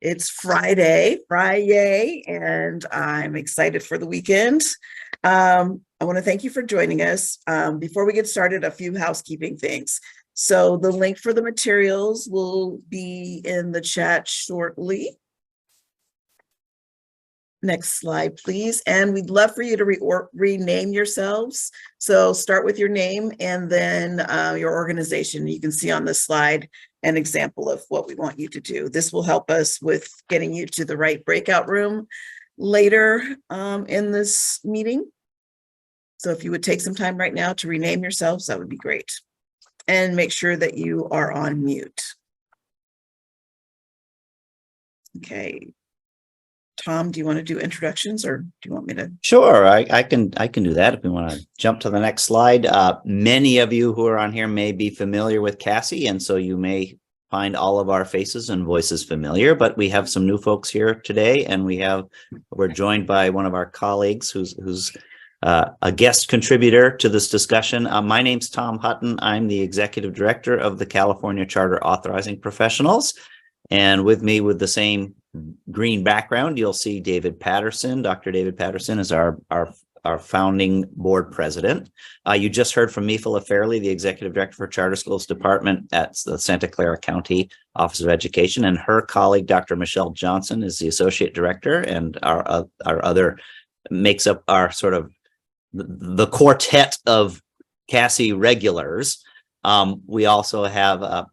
It's Friday, and I'm excited for the weekend. I want to thank you for joining us. Before we get started, a few housekeeping things. So the link for the materials will be in the chat shortly. Next slide, please. And we'd love for you to rename yourselves. So start with your name and then your organization. You can see on this slide an example of what we want you to do. This will help us with getting you to the right breakout room later in this meeting. So if you would take some time right now to rename yourselves, that would be great. And make sure that you are on mute. Okay. Tom, do you want to do introductions or do you want me to? Sure, I can do that if we want to jump to the next slide. Many of you who are on here may be familiar with CASI, and so you may find all of our faces and voices familiar, but we have some new folks here today, and we're joined by one of our colleagues who's a guest contributor to this discussion. My name's Tom Hutton. I'm the Executive Director of the California Charter Authorizing Professionals, and with me with the same green background, you'll see David Patterson. Dr. David Patterson is our founding board president. You just heard from Mifala Fairley, the executive director for Charter Schools Department at the Santa Clara County Office of Education, and her colleague, Dr. Michelle Johnson, is the associate director, and our other makes up our sort of the quartet of CASI regulars. We also have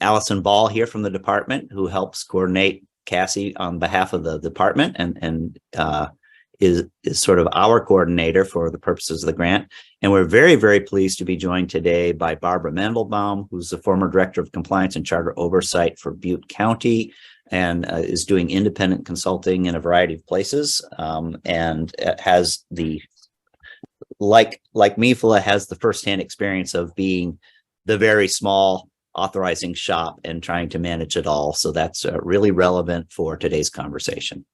Allison Ball here from the department, who helps coordinate CASI on behalf of the department and is sort of our coordinator for the purposes of the grant. And we're very, very pleased to be joined today by Barbara Mandelbaum, who's the former director of compliance and charter oversight for Butte County and is doing independent consulting in a variety of places, and has like Mifala, has the firsthand experience of being the very small authorizing shop and trying to manage it all. So that's really relevant for today's conversation.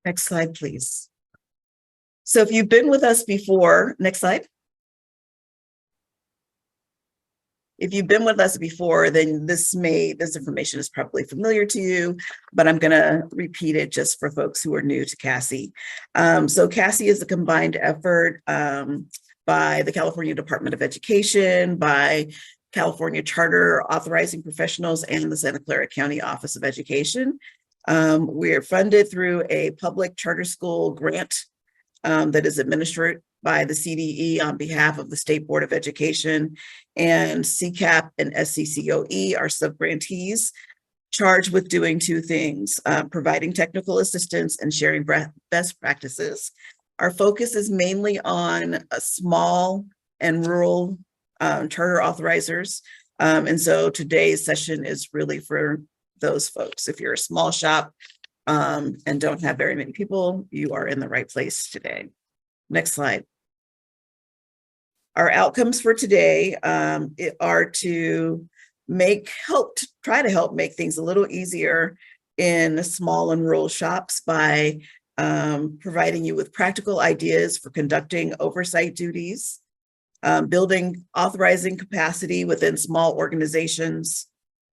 Next slide, please. So if you've been with us before, next slide. If you've been with us before, then this information is probably familiar to you, but I'm going to repeat it just for folks who are new to CASI. So CASI is a combined effort by the California Department of Education, by California Charter Authorizing Professionals, and the Santa Clara County Office of Education. We are funded through a public charter school grant that is administered by the CDE on behalf of the State Board of Education, and CCAP and SCCOE are sub-grantees charged with doing two things, providing technical assistance and sharing best practices. Our focus is mainly on small and rural charter authorizers. And so today's session is really for those folks. If you're a small shop and don't have very many people, you are in the right place today. Next slide. Our outcomes for today are to try to help make things a little easier in small and rural shops by providing you with practical ideas for conducting oversight duties, building authorizing capacity within small organizations,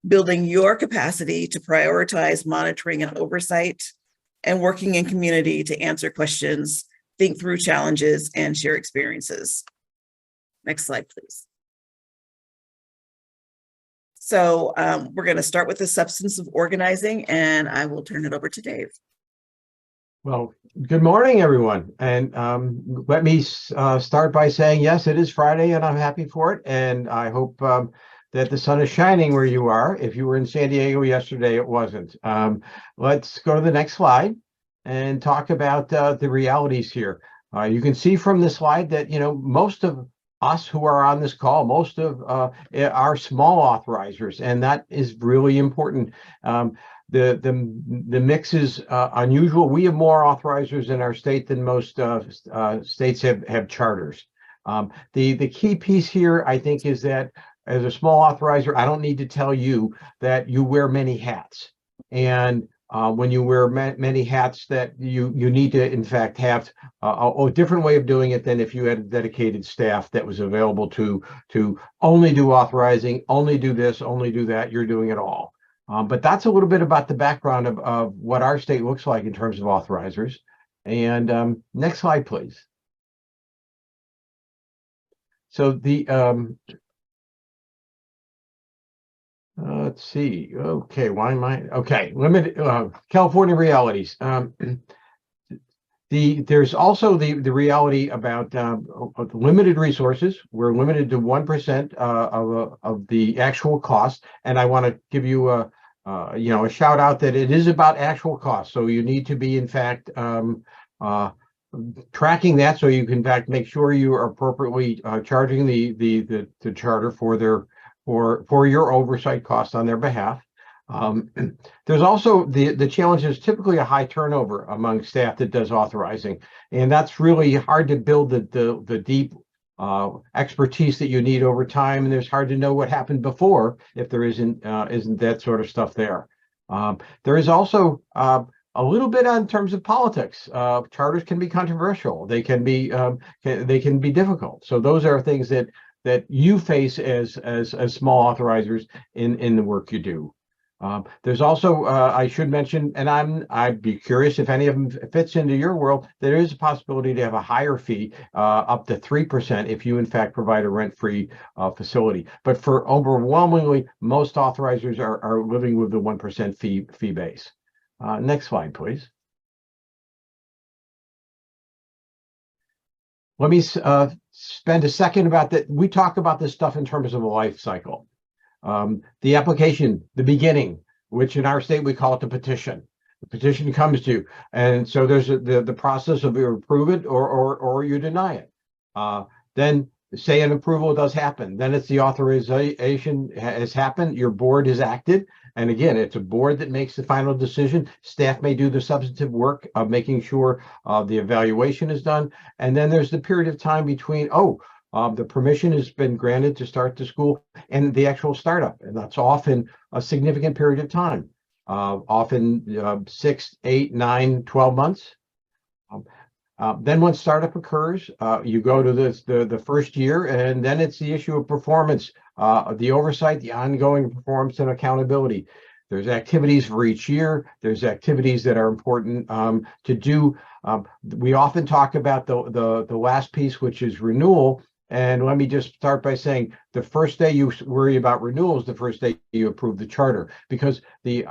building your capacity to prioritize monitoring and oversight, and working in community to answer questions, think through challenges, and share experiences. Next slide, please. So we're going to start with the substance of organizing, and I will turn it over to Dave. Well, good morning, everyone. And let me start by saying, yes, it is Friday and I'm happy for it. And I hope that the sun is shining where you are. If you were in San Diego yesterday, it wasn't. Let's go to the next slide and talk about the realities here. You can see from the slide that, most of us who are on this call, most of are small authorizers, and that is really important. The mix is unusual. We have more authorizers in our state than most states have charters. The key piece here, I think, is that as a small authorizer, I don't need to tell you that you wear many hats. And when you wear many hats, that you need to, in fact, have a different way of doing it than if you had a dedicated staff that was available to only do authorizing, only do this, only do that. You're doing it all. But that's a little bit about the background of what our state looks like in terms of authorizers. And next slide, please. So the let's see. Okay, why am I okay? Limited California realities. There's also the reality about limited resources. We're limited to 1% of the actual cost, and I want to give you a a shout out that it is about actual cost. So you need to be in fact tracking that, so you can in fact make sure you are appropriately charging the charter for your oversight costs on their behalf. There's also the challenge is typically a high turnover among staff that does authorizing, and that's really hard to build the deep expertise that you need over time, and there's hard to know what happened before if there isn't that sort of stuff there. There is also a little bit on terms of politics. Charters can be controversial. They can be difficult. So those are things that you face as small authorizers in the work you do. There's also, I should mention, and I'd be curious if any of them fits into your world, there is a possibility to have a higher fee, up to 3% if you in fact provide a rent-free facility. But for overwhelmingly, most authorizers are living with the 1% fee base. Next slide, please. Let me spend a second about that. We talk about this stuff in terms of a life cycle. The application, the beginning, which in our state we call it the petition. The petition comes to you, and so there's the process of you approve it or you deny it. Then say an approval does happen. Then it's the authorization has happened. Your board has acted, and again, it's a board that makes the final decision. Staff may do the substantive work of making sure the evaluation is done, and then there's the period of time between the permission has been granted to start the school and the actual startup. And that's often a significant period of time, often 6, 8, 9, 12 months. Then when startup occurs, you go to the first year, and then it's the issue of performance, the oversight, the ongoing performance and accountability. There's activities for each year. There's activities that are important to do. We often talk about the last piece, which is renewal. And let me just start by saying the first day you worry about renewals, the first day you approve the charter, because the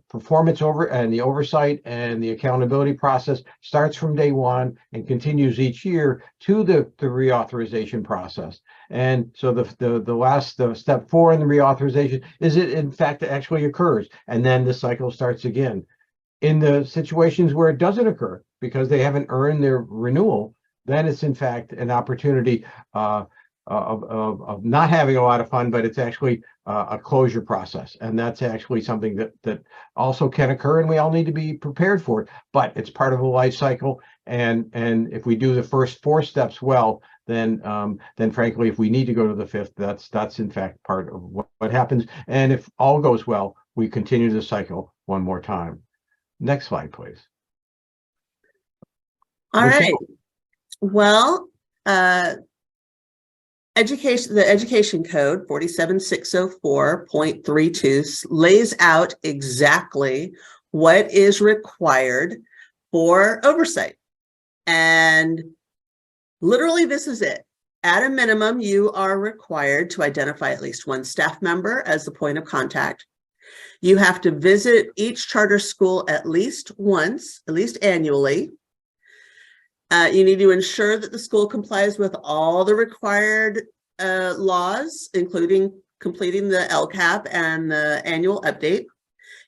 performance and the oversight and the accountability process starts from day one and continues each year to the reauthorization process. And so the last step 4 in the reauthorization is it in fact actually occurs, and then the cycle starts again. In the situations where it doesn't occur because they haven't earned their renewal, then it's in fact an opportunity of not having a lot of fun, but it's actually a closure process. And that's actually something that also can occur, and we all need to be prepared for it. But it's part of a life cycle. And if we do the first 4 steps well, then frankly, if we need to go to the 5th, that's in fact part of what happens. And if all goes well, we continue the cycle one more time. Next slide, please. All right. Well, the education code 47604.32 lays out exactly what is required for oversight. And literally this is it. At a minimum, you are required to identify at least one staff member as the point of contact. You have to visit each charter school at least once, at least annually. You need to ensure that the school complies with all the required laws, including completing the LCAP and the annual update.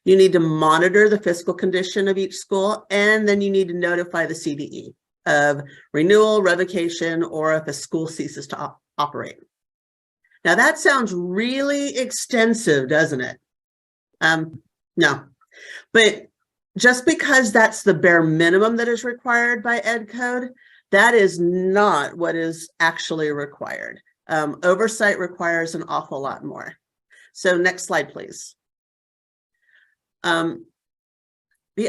You need to monitor the fiscal condition of each school, and then you need to notify the CDE of renewal, revocation, or if a school ceases to operate. Now that sounds really extensive, doesn't it? No, but just because that's the bare minimum that is required by Ed Code, that is not what is actually required. Oversight requires an awful lot more. So next slide, please. The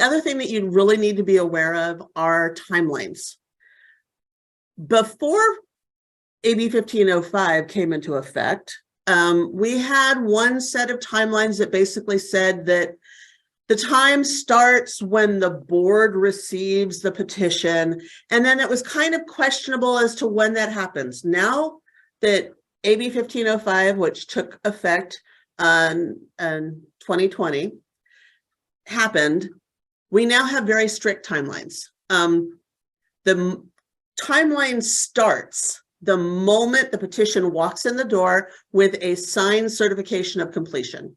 other thing that you really need to be aware of are timelines. Before AB 1505 came into effect, We had one set of timelines that basically said that the time starts when the board receives the petition, and then it was kind of questionable as to when that happens. Now that AB 1505, which took effect on 2020, happened, we now have very strict timelines. The timeline starts the moment the petition walks in the door with a signed certification of completion.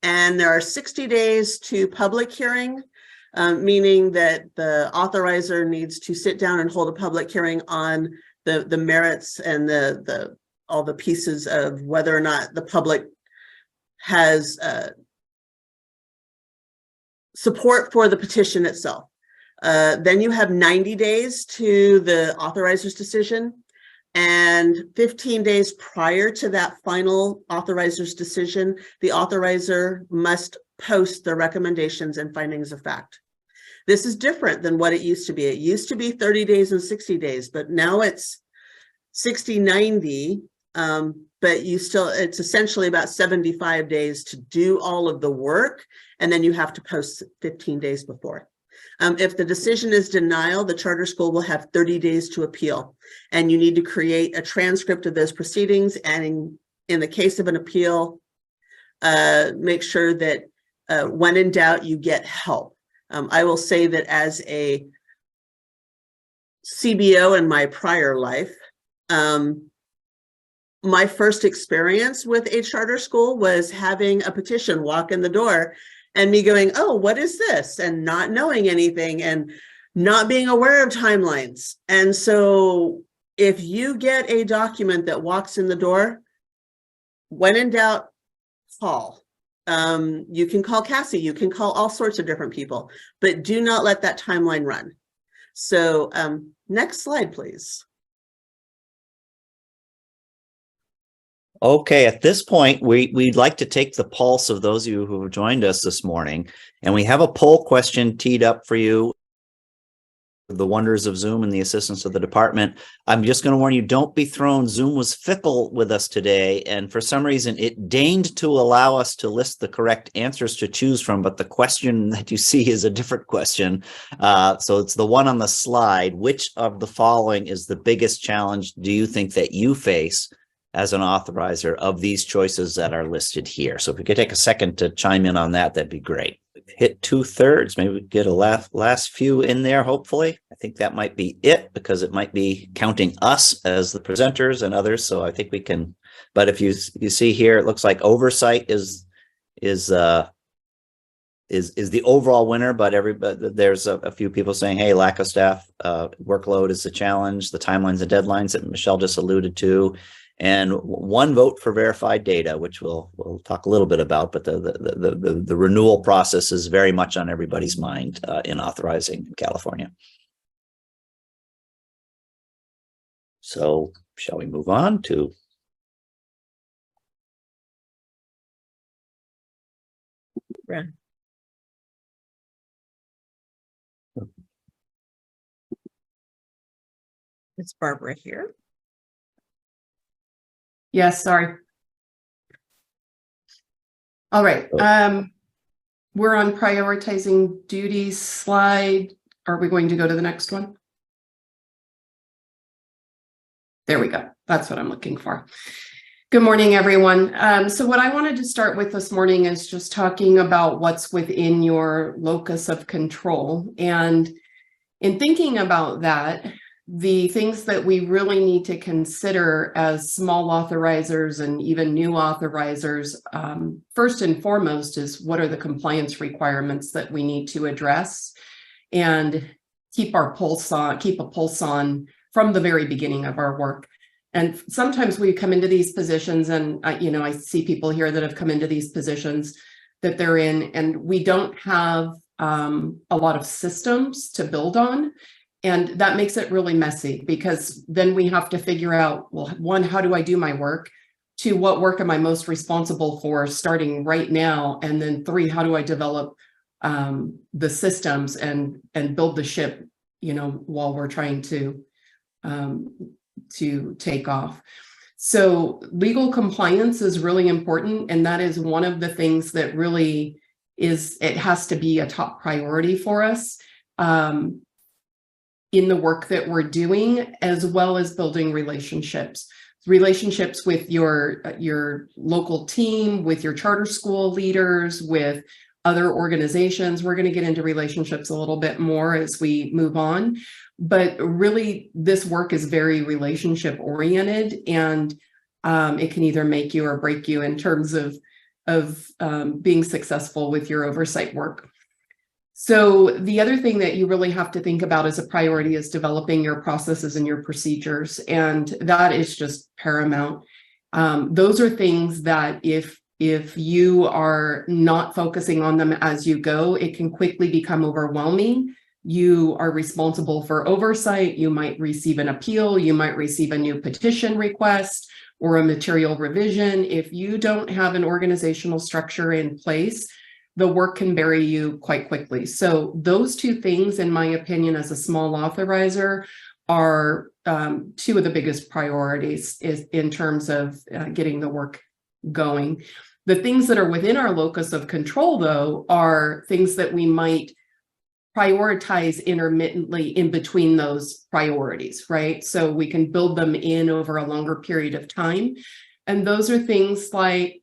And there are 60 days to public hearing, meaning that the authorizer needs to sit down and hold a public hearing on the merits and all the pieces of whether or not the public has support for the petition itself. Then you have 90 days to the authoriser's decision, and 15 days prior to that final authoriser's decision, the authorizer must post the recommendations and findings of fact. This is different than what it used to be. It used to be 30 days and 60 days, but now it's 60, 90, but it's essentially about 75 days to do all of the work, and then you have to post 15 days before. If the decision is denial, the charter school will have 30 days to appeal, and you need to create a transcript of those proceedings. And in the case of an appeal, make sure that when in doubt, you get help. I will say that as a CBO in my prior life, my first experience with a charter school was having a petition walk in the door and me going, oh, what is this? And not knowing anything and not being aware of timelines. And so if you get a document that walks in the door, when in doubt, call. You can call CASI, you can call all sorts of different people, but do not let that timeline run. So next slide, please. Okay, at this point, we'd like to take the pulse of those of you who have joined us this morning, and we have a poll question teed up for you. The wonders of Zoom and the assistance of the department. I'm just going to warn you, don't be thrown. Zoom was fickle with us today, and for some reason, it deigned to allow us to list the correct answers to choose from, but the question that you see is a different question. So it's the one on the slide. Which of the following is the biggest challenge do you think that you face as an authorizer of these choices that are listed here? So if we could take a second to chime in on that, that'd be great. Hit 2/3, maybe we get a last few in there, hopefully. I think that might be it, because it might be counting us as the presenters and others. So I think we can, but if you see here, it looks like oversight is the overall winner, but there's a few people saying, hey, lack of staff workload is a challenge, the timelines and deadlines that Michelle just alluded to, and one vote for verified data, which we'll talk a little bit about, but the renewal process is very much on everybody's mind in authorizing in California. So shall we move on to? Right. It's Barbara here. Yes, sorry. All right. We're on prioritizing duties slide. Are we going to go to the next one? There we go. That's what I'm looking for. Good morning, everyone. So what I wanted to start with this morning is just talking about what's within your locus of control. And in thinking about that, the things that we really need to consider as small authorizers and even new authorizers, first and foremost, is what are the compliance requirements that we need to address and keep a pulse on from the very beginning of our work. And sometimes we come into these positions, and I see people here that have come into these positions that they're in, and we don't have a lot of systems to build on. And that makes it really messy, because then we have to figure out, well, one, how do I do my work? Two, what work am I most responsible for starting right now? And then three, how do I develop the systems and build the ship, while we're trying to take off. So legal compliance is really important. And that is one of the things that really it has to be a top priority for us in the work that we're doing, as well as building relationships with your local team, with your charter school leaders, with other organizations. We're going to get into relationships a little bit more as we move on. But really, this work is very relationship oriented, and it can either make you or break you in terms of being successful with your oversight work. So the other thing that you really have to think about as a priority is developing your processes and your procedures. And that is just paramount. Those are things that if you are not focusing on them as you go, it can quickly become overwhelming. You are responsible for oversight. You might receive an appeal. You might receive a new petition request or a material revision. If you don't have an organizational structure in place, the work can bury you quite quickly. So those two things, in my opinion, as a small authorizer, are two of the biggest priorities in terms of getting the work going. The things that are within our locus of control, though, are things that we might prioritize intermittently in between those priorities, right? So we can build them in over a longer period of time. And those are things like,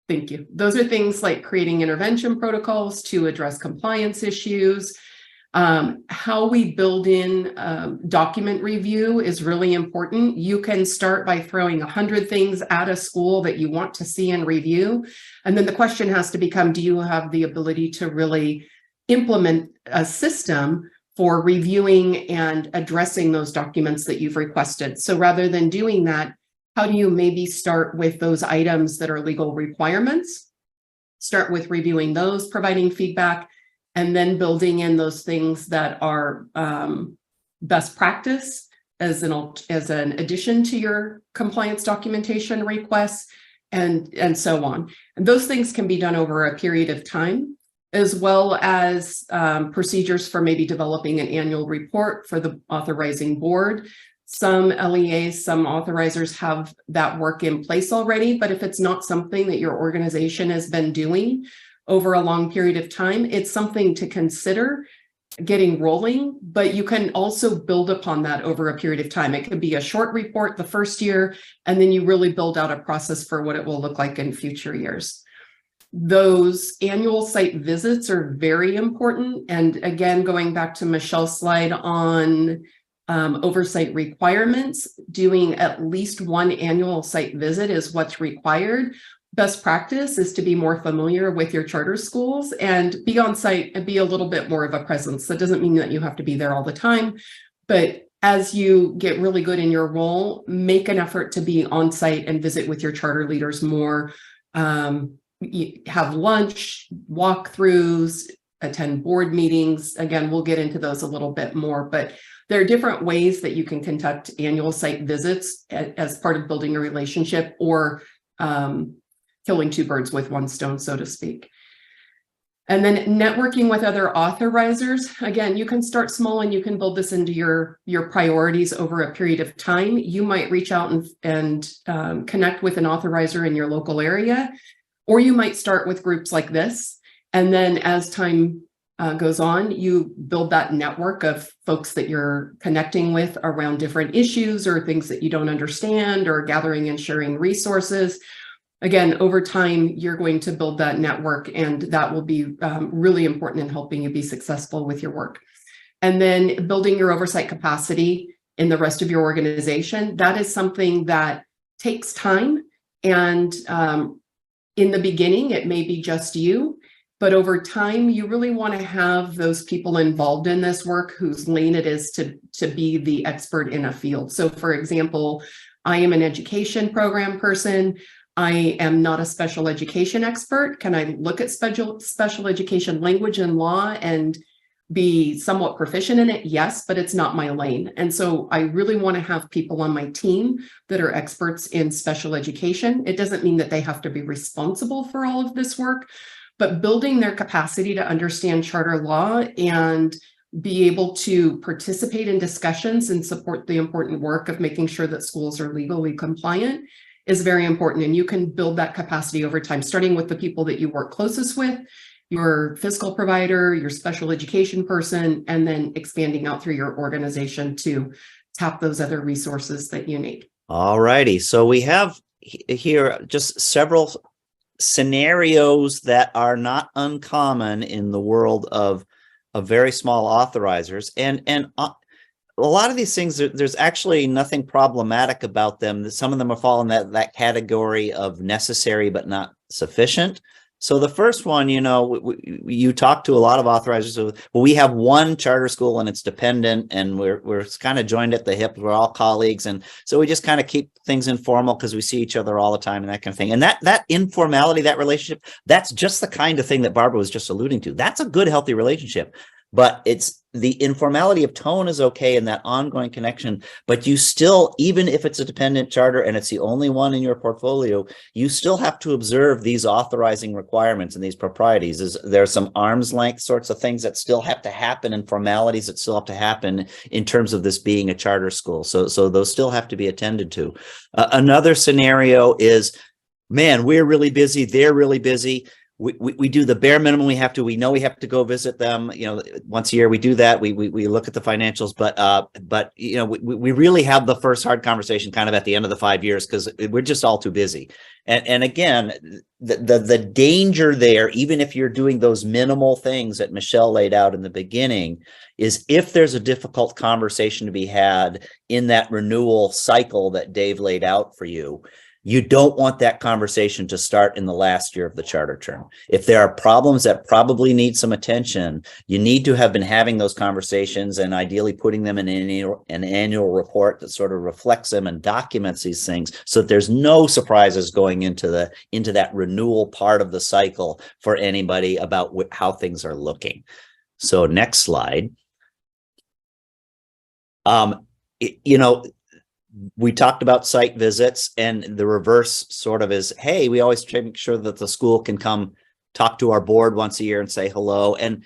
thank you. Those are things like creating intervention protocols to address compliance issues. How we build in document review is really important. You can start by throwing 100 things at a school that you want to see and review. And then the question has to become, do you have the ability to really implement a system for reviewing and addressing those documents that you've requested? So rather than doing that, how do you maybe start with those items that are legal requirements? Start with reviewing those, providing feedback, and then building in those things that are best practice as an addition to your compliance documentation requests, and so on. And those things can be done over a period of time, as well as procedures for maybe developing an annual report for the authorizing board. Some LEAs, some authorizers have that work in place already, but if it's not something that your organization has been doing over a long period of time, it's something to consider getting rolling, but you can also build upon that over a period of time. It could be a short report the first year, and then you really build out a process for what it will look like in future years. Those annual site visits are very important. And again, going back to Michelle's slide on oversight requirements, doing at least one annual site visit is what's required. Best practice is to be more familiar with your charter schools and be on site and be a little bit more of a presence. That doesn't mean that you have to be there all the time, but as you get really good in your role, make an effort to be on site and visit with your charter leaders more. Have lunch, walkthroughs, attend board meetings. Again, we'll get into those a little bit more, but there are different ways that you can conduct annual site visits as part of building a relationship, or killing two birds with one stone, so to speak. And then networking with other authorizers. Again, you can start small and you can build this into your priorities over a period of time. You might reach out and connect with an authorizer in your local area, or you might start with groups like this. And then as time goes on, you build that network of folks that you're connecting with around different issues or things that you don't understand, or gathering and sharing resources. Again, over time, you're going to build that network, and that will be really important in helping you be successful with your work. And then building your oversight capacity in the rest of your organization. That is something that takes time. And in the beginning, it may be just you. But over time, you really want to have those people involved in this work whose lane it is to be the expert in a field. So for example, I am an education program person. I am not a special education expert. Can I look at special education language and law and be somewhat proficient in it? Yes, but it's not my lane. And so I really want to have people on my team that are experts in special education. It doesn't mean that they have to be responsible for all of this work, but building their capacity to understand charter law and be able to participate in discussions and support the important work of making sure that schools are legally compliant is very important. And you can build that capacity over time, starting with the people that you work closest with, your fiscal provider, your special education person, and then expanding out through your organization to tap those other resources that you need. All righty. So we have here just several scenarios that are not uncommon in the world of very small authorizers, and a lot of these things, there's actually nothing problematic about them. Some of them are fall in that category of necessary but not sufficient. So the first one, you talk to a lot of authorizers. So, well, we have one charter school and it's dependent, and we're kind of joined at the hip. We're all colleagues, and so we just kind of keep things informal because we see each other all the time and that kind of thing. And that informality, that relationship, that's just the kind of thing that Barbara was just alluding to. That's a good, healthy relationship. But it's the informality of tone is okay in that ongoing connection, but you still, even if it's a dependent charter and it's the only one in your portfolio, you still have to observe these authorizing requirements and these proprieties. There are some arm's length sorts of things that still have to happen and formalities that still have to happen in terms of this being a charter school. So those still have to be attended to. Another scenario is, man, we're really busy, they're really busy. We do the bare minimum we know we have to go visit them, once a year. We do that. We look at the financials, but we really have the first hard conversation kind of at the end of the 5 years because we're just all too busy. And again, the danger there, even if you're doing those minimal things that Michelle laid out in the beginning, is if there's a difficult conversation to be had in that renewal cycle that Dave laid out for you, you don't want that conversation to start in the last year of the charter term. If there are problems that probably need some attention, you need to have been having those conversations and ideally putting them in an annual report that sort of reflects them and documents these things so that there's no surprises going into that renewal part of the cycle for anybody about how things are looking. So next slide. We talked about site visits, and the reverse sort of is, hey, we always try to make sure that the school can come talk to our board once a year and say hello. And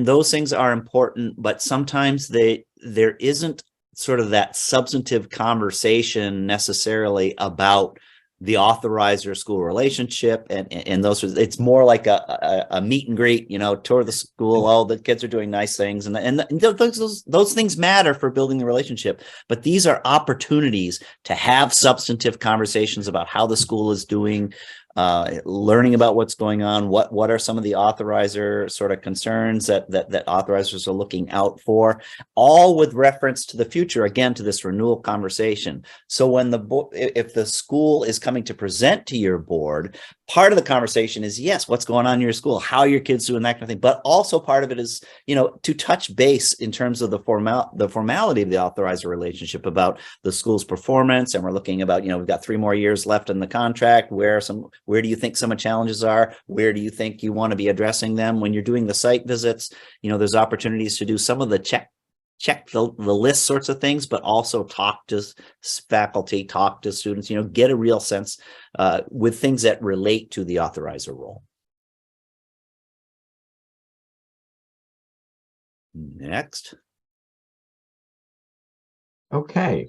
those things are important, but sometimes there isn't sort of that substantive conversation necessarily about the authorizer school relationship and those. It's more like a meet and greet, tour the school. Oh, the kids are doing nice things, and those things matter for building the relationship. But these are opportunities to have substantive conversations about how the school is doing, learning about what's going on, what are some of the authorizer sort of concerns that authorizers are looking out for, all with reference to the future, again, to this renewal conversation. So when if the school is coming to present to your board, part of the conversation is, yes, what's going on in your school, how are your kids doing, that kind of thing. But also part of it is, to touch base in terms of the formality of the authorizer relationship about the school's performance. And we're looking about, we've got 3 more years left in the contract. Where do you think some of the challenges are? Where do you think you want to be addressing them? When you're doing the site visits, there's opportunities to do some of the check the list sorts of things, but also talk to faculty, talk to students, get a real sense with things that relate to the authorizer role. Next. Okay.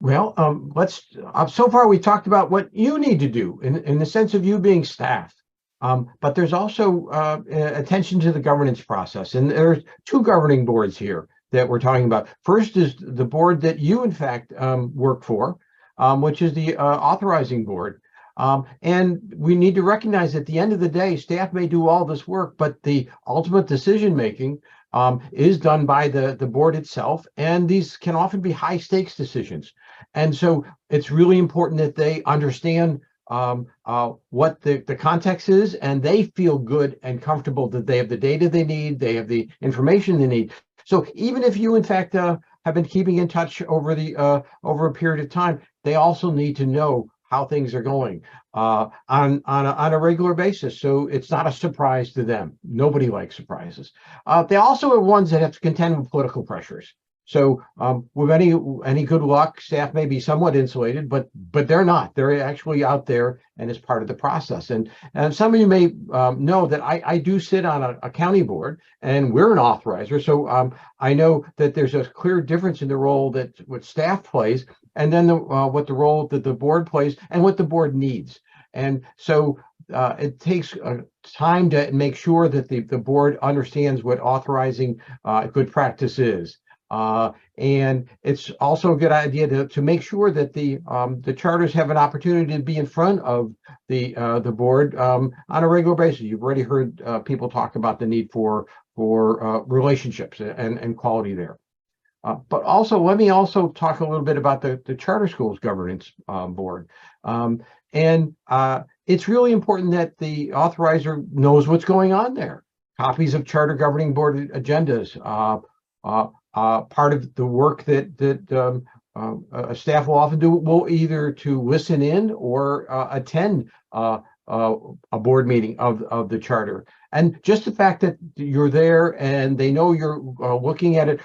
Well, let's. So far, we talked about what you need to do in the sense of you being staff, but there's also attention to the governance process, and there's 2 governing boards here that we're talking about. First is the board that you, in fact, work for, which is the authorizing board. And we need to recognize at the end of the day, staff may do all this work, but the ultimate decision making is done by the board itself, and these can often be high stakes decisions. And so it's really important that they understand what the context is, and they feel good and comfortable that they have the data they need, they have the information they need. So even if you, in fact, have been keeping in touch over a period of time, they also need to know how things are going on a regular basis. So it's not a surprise to them. Nobody likes surprises. They also are ones that have to contend with political pressures. So with any good luck, staff may be somewhat insulated, but they're not. They're actually out there and is part of the process. And some of you may know that I do sit on a county board, and we're an authorizer. So I know that there's a clear difference in the role that what staff plays, and then what the role that the board plays, and what the board needs. And so it takes time to make sure that the board understands what authorizing good practice is. And it's also a good idea to make sure that the charters have an opportunity to be in front of the board on a regular basis. You've already heard people talk about the need for relationships and quality there. But also, let me also talk a little bit about the charter schools governance board. And it's really important that the authorizer knows what's going on there. Copies of charter governing board agendas, part of the work that staff will often do will either to listen in or attend a board meeting of the charter. And just the fact that you're there and they know you're looking at it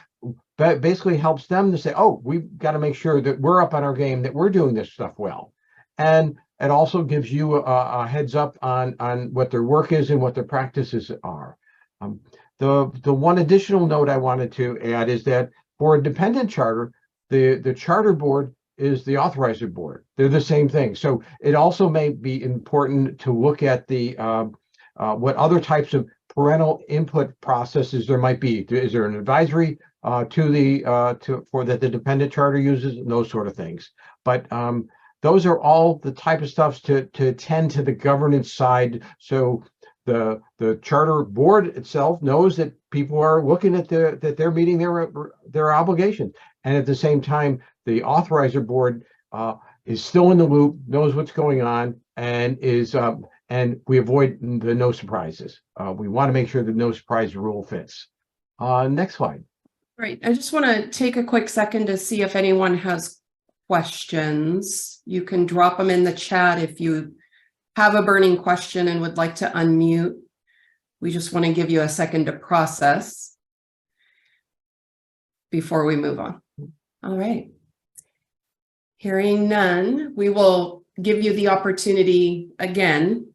basically helps them to say, oh, we've got to make sure that we're up on our game, that we're doing this stuff well. And it also gives you a heads up on what their work is and what their practices are. The one additional note I wanted to add is that for a dependent charter, the charter board is the authorizer board. They're the same thing. So it also may be important to look at the what other types of parental input processes there might be. Is there an advisory for that the dependent charter uses, and those sort of things. But those are all the type of stuff to attend to the governance side. So the charter board itself knows that people are looking at that they're meeting their obligations, and at the same time, the authorizer board is still in the loop, knows what's going on, and is and we avoid the no surprises. We want to make sure the no surprise rule fits. Next slide. Right. I just want to take a quick second to see if anyone has questions. You can drop them in the chat if you have a burning question and would like to unmute. We just want to give you a second to process before we move on. All right. Hearing none, we will give you the opportunity again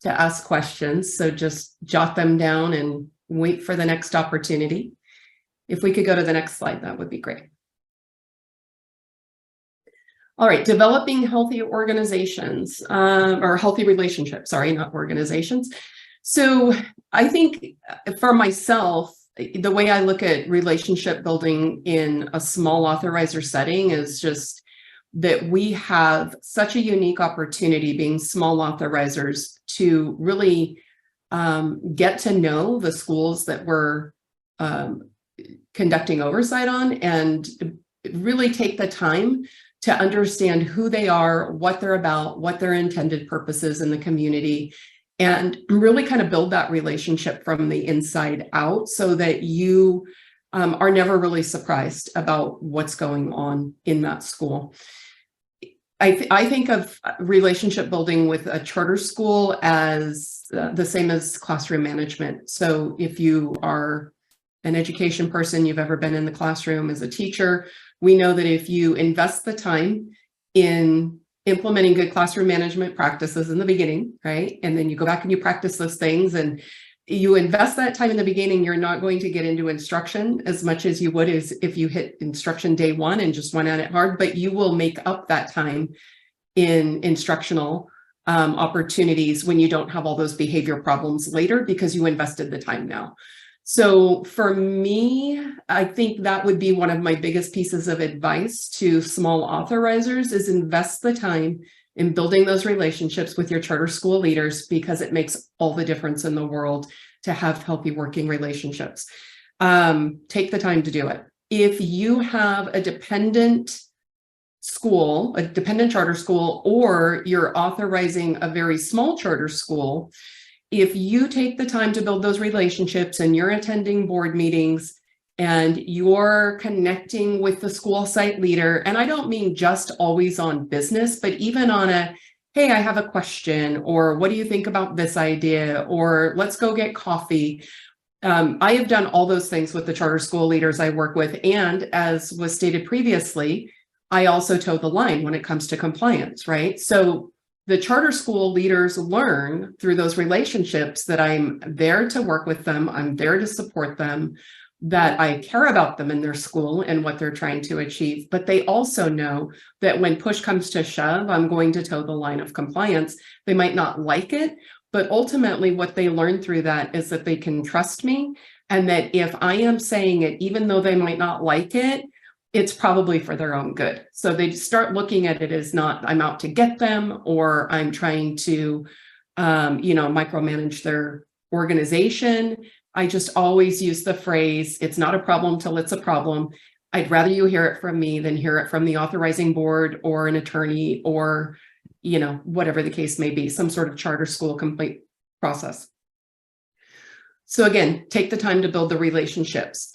to ask questions. So just jot them down and wait for the next opportunity. If we could go to the next slide, that would be great. All right, developing healthy organizations or healthy relationships, sorry, not organizations. So I think for myself, the way I look at relationship building in a small authorizer setting is just that we have such a unique opportunity being small authorizers to really get to know the schools that we're conducting oversight on and really take the time to understand who they are, what they're about, what their intended purpose is in the community, and really kind of build that relationship from the inside out so that you are never really surprised about what's going on in that school. I think of relationship building with a charter school as the same as classroom management. So if you are an education person, you've ever been in the classroom as a teacher, we know that if you invest the time in implementing good classroom management practices in the beginning, right? And then you go back and you practice those things and you invest that time in the beginning, you're not going to get into instruction as much as you would as if you hit instruction day one and just went at it hard, but you will make up that time in instructional opportunities when you don't have all those behavior problems later because you invested the time now. So for me, I think that would be one of my biggest pieces of advice to small authorizers is invest the time in building those relationships with your charter school leaders because it makes all the difference in the world to have healthy working relationships. Take the time to do it. If you have a dependent school, a dependent charter school, or you're authorizing a very small charter school, if you take the time to build those relationships and you're attending board meetings and you're connecting with the school site leader, and I don't mean just always on business, but even on a, hey, I have a question, or what do you think about this idea, or let's go get coffee. I have done all those things with the charter school leaders I work with. And as was stated previously, I also toe the line when it comes to compliance, right? So the charter school leaders learn through those relationships that I'm there to work with them, I'm there to support them, that I care about them in their school and what they're trying to achieve. But they also know that when push comes to shove, I'm going to toe the line of compliance. They might not like it, but ultimately what they learn through that is that they can trust me, and that if I am saying it, even though they might not like it, it's probably for their own good. So they start looking at it as not, I'm out to get them, or I'm trying to, micromanage their organization. I just always use the phrase, it's not a problem till it's a problem. I'd rather you hear it from me than hear it from the authorizing board or an attorney or, whatever the case may be, some sort of charter school complete process. So again, take the time to build the relationships.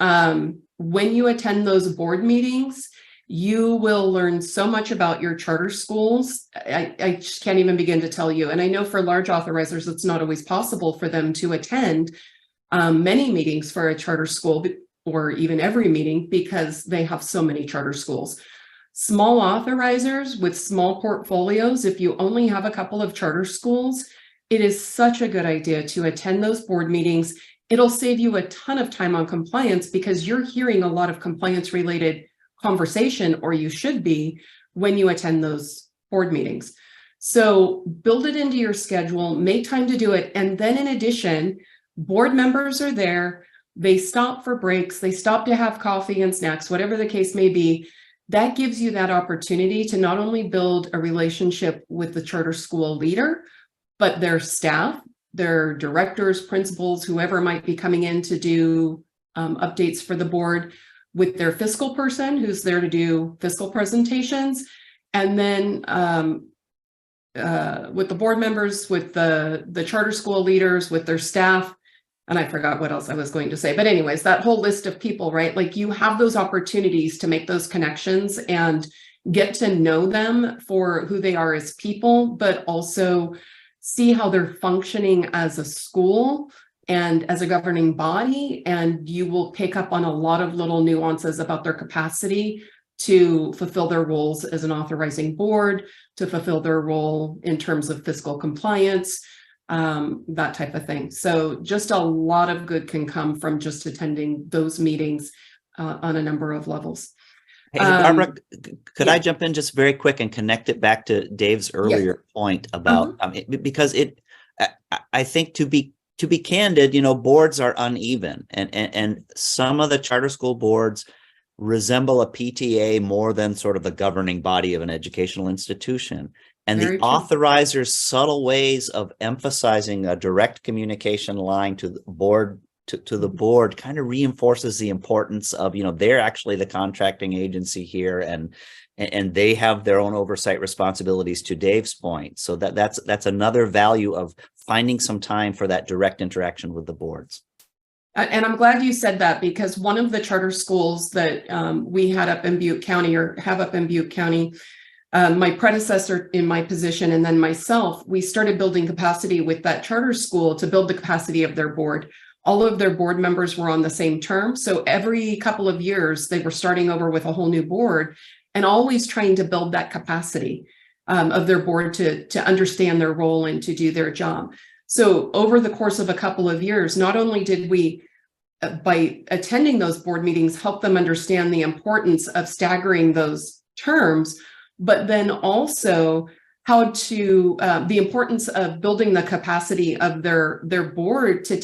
When you attend those board meetings, you will learn so much about your charter schools. I just can't even begin to tell you. And I know for large authorizers, it's not always possible for them to attend many meetings for a charter school, or even every meeting, because they have so many charter schools. Small authorizers with small portfolios, if you only have a couple of charter schools, it is such a good idea to attend those board meetings. It'll save you a ton of time on compliance because you're hearing a lot of compliance related conversation, or you should be, when you attend those board meetings. So build it into your schedule, make time to do it. And then in addition, board members are there. They stop for breaks. They stop to have coffee and snacks, whatever the case may be. That gives you that opportunity to not only build a relationship with the charter school leader, but their staff, their directors, principals, whoever might be coming in to do updates for the board, with their fiscal person who's there to do fiscal presentations, and then with the board members, with the charter school leaders, with their staff. And I forgot what else I was going to say. But anyways, that whole list of people, right? Like, you have those opportunities to make those connections and get to know them for who they are as people, but also see how they're functioning as a school and as a governing body. And you will pick up on a lot of little nuances about their capacity to fulfill their roles as an authorizing board, to fulfill their role in terms of fiscal compliance, that type of thing. So just a lot of good can come from just attending those meetings on a number of levels. Hey, Barbara, could yeah. I jump in just very quick and connect it back to Dave's earlier point about, because I think to be candid, boards are uneven, and some of the charter school boards resemble a PTA more than sort of the governing body of an educational institution. And Very the true. authorizers' subtle ways of emphasizing a direct communication line to the board, to the board, kind of reinforces the importance of, they're actually the contracting agency here, and they have their own oversight responsibilities, to Dave's point. So that's another value of finding some time for that direct interaction with the boards. And I'm glad you said that, because one of the charter schools that we had up in Butte County, or have up in Butte County, my predecessor in my position, and then myself, we started building capacity with that charter school to build the capacity of their board. All of their board members were on the same term. So every couple of years, they were starting over with a whole new board, and always trying to build that capacity of their board to understand their role and to do their job. So over the course of a couple of years, not only did we, by attending those board meetings, help them understand the importance of staggering those terms, but then also how to, the importance of building the capacity of their board to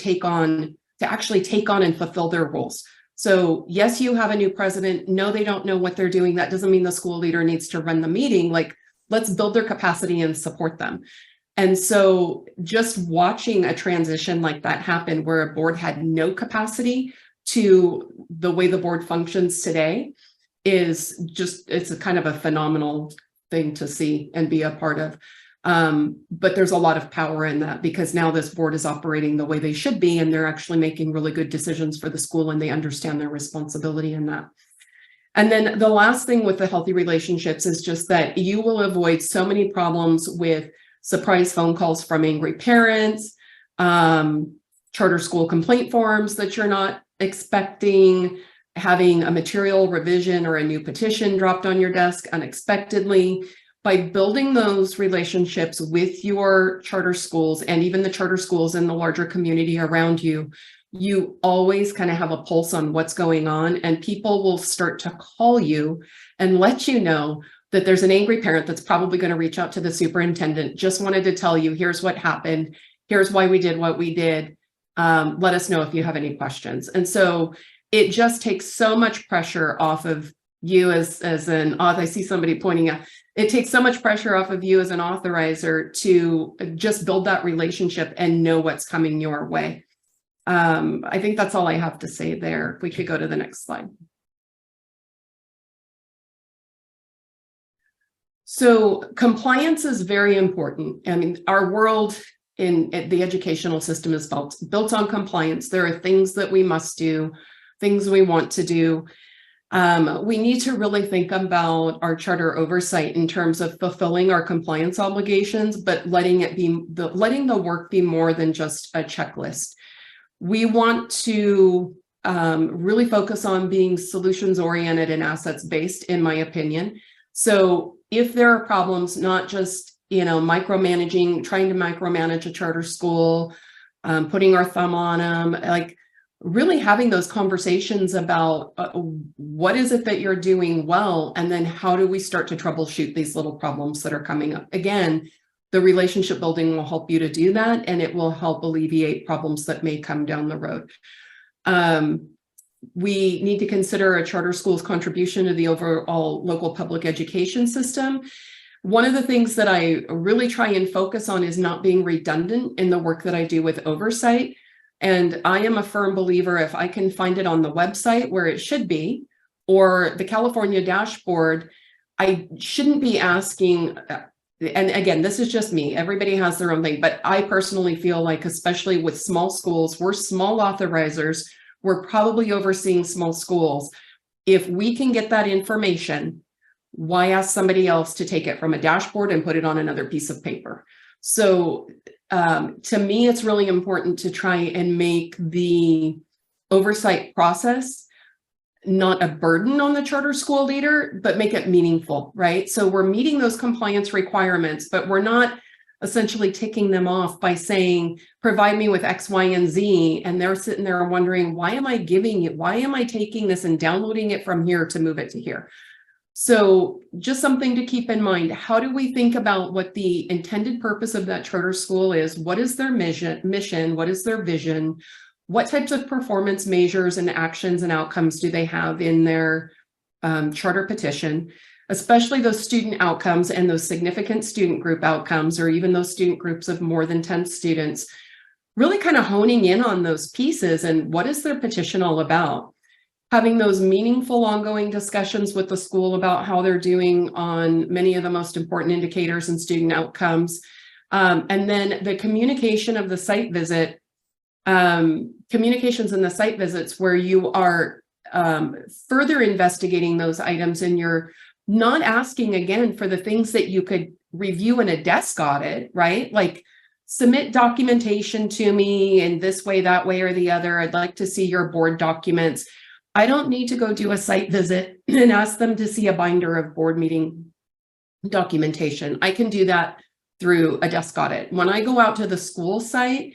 actually take on and fulfill their roles. So yes, you have a new president. No, they don't know what they're doing. That doesn't mean the school leader needs to run the meeting. Like, let's build their capacity and support them. And so just watching a transition like that happen, where a board had no capacity, to the way the board functions today, is just, it's a kind of a phenomenal thing to see and be a part of. But there's a lot of power in that, because now this board is operating the way they should be, and they're actually making really good decisions for the school, and they understand their responsibility in that. And then the last thing with the healthy relationships is just that you will avoid so many problems with surprise phone calls from angry parents, charter school complaint forms that you're not expecting, having a material revision or a new petition dropped on your desk unexpectedly. By building those relationships with your charter schools and even the charter schools in the larger community around you, you always kind of have a pulse on what's going on, and people will start to call you and let you know that there's an angry parent that's probably going to reach out to the superintendent. Just wanted to tell you, here's what happened. Here's why we did what we did. Let us know if you have any questions. And so it just takes so much pressure off of you as an author. I see somebody pointing out, it takes so much pressure off of you as an authorizer to just build that relationship and know what's coming your way. I think that's all I have to say there. If we could go to the next slide. So compliance is very important. I mean, our world in the educational system is built on compliance. There are things that we must do, things we want to do. We need to really think about our charter oversight in terms of fulfilling our compliance obligations, but letting the work be more than just a checklist. We want to really focus on being solutions oriented and assets based, in my opinion. So if there are problems, not just, micromanaging, trying to micromanage a charter school, putting our thumb on them, like really having those conversations about what is it that you're doing well, and then how do we start to troubleshoot these little problems that are coming up. Again, the relationship building will help you to do that, and it will help alleviate problems that may come down the road. We need to consider a charter school's contribution to the overall local public education system. One of the things that I really try and focus on is not being redundant in the work that I do with oversight. And I am a firm believer, if I can find it on the website where it should be, or the California dashboard, I shouldn't be asking, and again, this is just me, everybody has their own thing, but I personally feel like, especially with small schools, we're small authorizers, we're probably overseeing small schools. If we can get that information, why ask somebody else to take it from a dashboard and put it on another piece of paper? So to me, it's really important to try and make the oversight process not a burden on the charter school leader, but make it meaningful, right? So we're meeting those compliance requirements, but we're not essentially ticking them off by saying, provide me with X, Y, and Z. And they're sitting there wondering, why am I giving it? Why am I taking this and downloading it from here to move it to here? So just something to keep in mind. How do we think about what the intended purpose of that charter school is? What is their mission? What is their vision? What types of performance measures and actions and outcomes do they have in their charter petition? Especially those student outcomes and those significant student group outcomes, or even those student groups of more than 10 students, really kind of honing in on those pieces and what is their petition all about? Having those meaningful ongoing discussions with the school about how they're doing on many of the most important indicators and student outcomes. And then the communication of the site visit, communications in the site visits where you are further investigating those items, and you're not asking again for the things that you could review in a desk audit, right? Like, submit documentation to me in this way, that way, or the other. I'd like to see your board documents. I don't need to go do a site visit and ask them to see a binder of board meeting documentation. I can do that through a desk audit. When I go out to the school site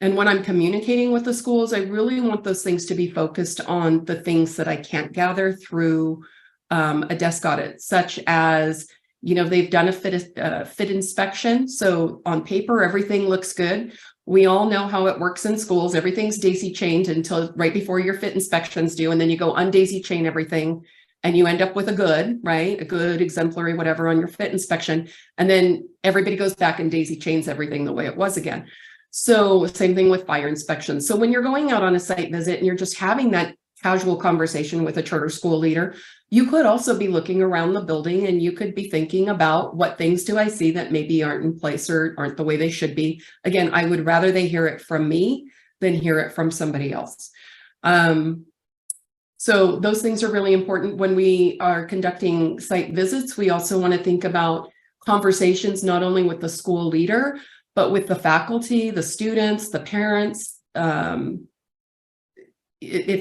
and when I'm communicating with the schools, I really want those things to be focused on the things that I can't gather through a desk audit, such as, they've done a fit inspection. So on paper, everything looks good. We all know how it works in schools. Everything's daisy chained until right before your fit inspections due. And then you go undaisy chain everything and you end up with a good, right? A good, exemplary, whatever on your fit inspection. And then everybody goes back and daisy chains everything the way it was again. So same thing with fire inspections. So when you're going out on a site visit and you're just having that casual conversation with a charter school leader, you could also be looking around the building and you could be thinking about, what things do I see that maybe aren't in place or aren't the way they should be? Again, I would rather they hear it from me than hear it from somebody else. So those things are really important. When we are conducting site visits, we also want to think about conversations not only with the school leader, but with the faculty, the students, the parents,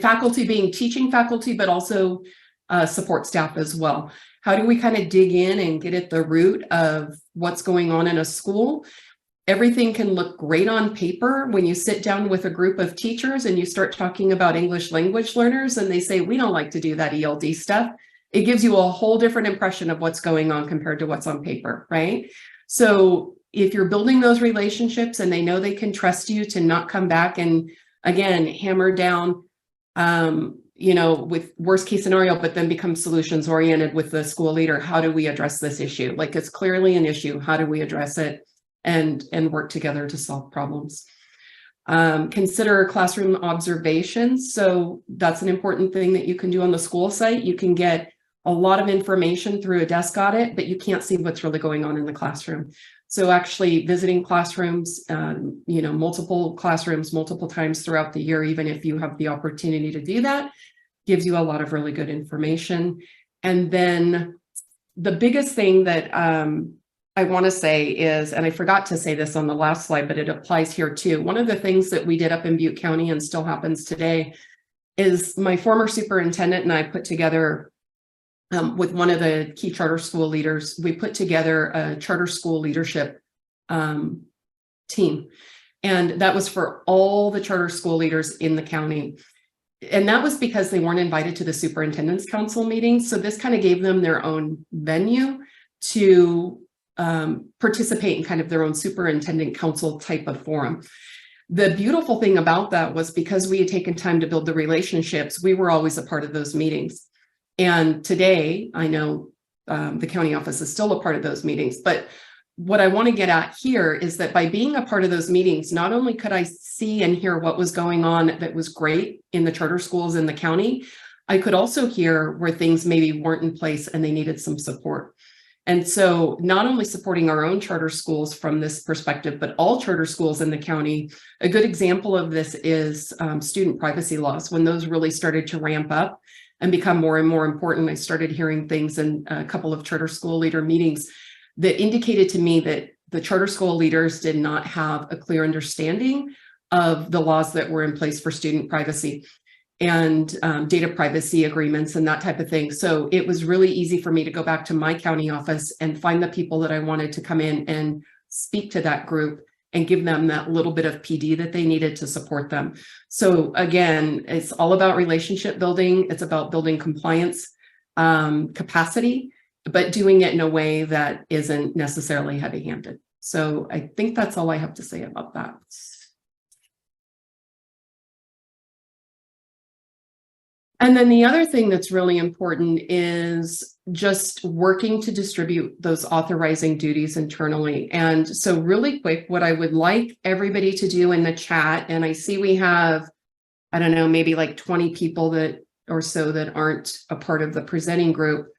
faculty being teaching faculty, but also support staff as well. How do we kind of dig in and get at the root of what's going on in a school? Everything can look great on paper when you sit down with a group of teachers and you start talking about English language learners and they say, we don't like to do that ELD stuff. It gives you a whole different impression of what's going on compared to what's on paper, right? So if you're building those relationships and they know they can trust you to not come back and, again, hammer down, with worst case scenario, but then become solutions oriented with the school leader. How do we address this issue? Like, it's clearly an issue. How do we address it and work together to solve problems? Consider classroom observations. So that's an important thing that you can do on the school site. You can get a lot of information through a desk audit, but you can't see what's really going on in the classroom. So actually visiting classrooms, multiple classrooms, multiple times throughout the year, even if you have the opportunity to do that, gives you a lot of really good information. And then the biggest thing that I want to say is, and I forgot to say this on the last slide, but it applies here too. One of the things that we did up in Butte County and still happens today is my former superintendent and I put together with one of the key charter school leaders, we put together a charter school leadership team. And that was for all the charter school leaders in the county. And that was because they weren't invited to the superintendent's council meetings. So this kind of gave them their own venue to participate in kind of their own superintendent council type of forum. The beautiful thing about that was because we had taken time to build the relationships, we were always a part of those meetings. And today, I know the county office is still a part of those meetings, but what I want to get at here is that by being a part of those meetings, not only could I see and hear what was going on that was great in the charter schools in the county, I could also hear where things maybe weren't in place and they needed some support. And so not only supporting our own charter schools from this perspective, but all charter schools in the county. A good example of this is student privacy laws. When those really started to ramp up and become more and more important, I started hearing things in a couple of charter school leader meetings that indicated to me that the charter school leaders did not have a clear understanding of the laws that were in place for student privacy and data privacy agreements and that type of thing. So it was really easy for me to go back to my county office and find the people that I wanted to come in and speak to that group and give them that little bit of PD that they needed to support them. So again, it's all about relationship building. It's about building compliance capacity, but doing it in a way that isn't necessarily heavy-handed. So I think that's all I have to say about that. And then the other thing that's really important is just working to distribute those authorizing duties internally. And so really quick, what I would like everybody to do in the chat, and I see we have, I don't know, maybe like 20 people that or so that aren't a part of the presenting group.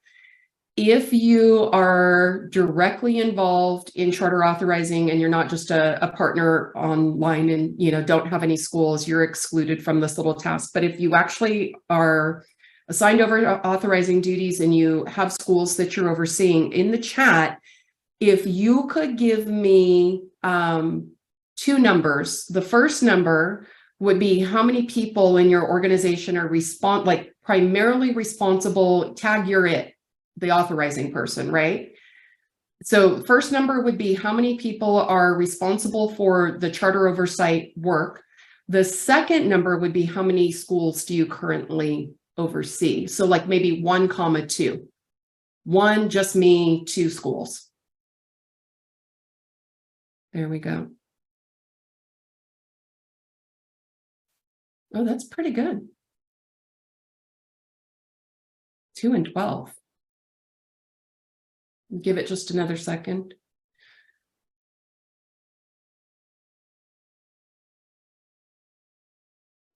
If you are directly involved in charter authorizing and you're not just a partner online and don't have any schools, you're excluded from this little task. But if you actually are assigned over authorizing duties and you have schools that you're overseeing, in the chat, if you could give me two numbers. The first number would be how many people in your organization are primarily responsible, tag you're it, the authorizing person, right? So first number would be how many people are responsible for the charter oversight work. The second number would be how many schools do you currently oversee? So like maybe 1, 2. 1, just me, 2 schools. There we go. Oh, that's pretty good. 2 and 12. Give it just another second.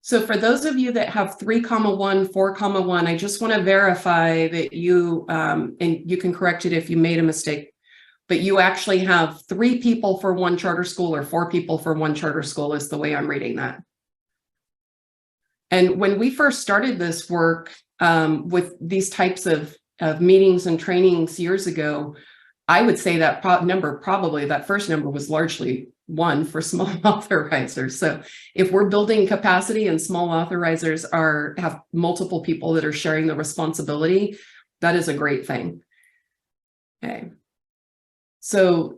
So for those of you that have 3,1, 4,1, I just want to verify that you, and you can correct it if you made a mistake, but you actually have 3 people for 1 charter school or 4 people for 1 charter school is the way I'm reading that. And when we first started this work with these types of meetings and trainings years ago, I would say that that first number was largely one for small authorizers. So if we're building capacity and small authorizers have multiple people that are sharing the responsibility, that is a great thing. Okay. So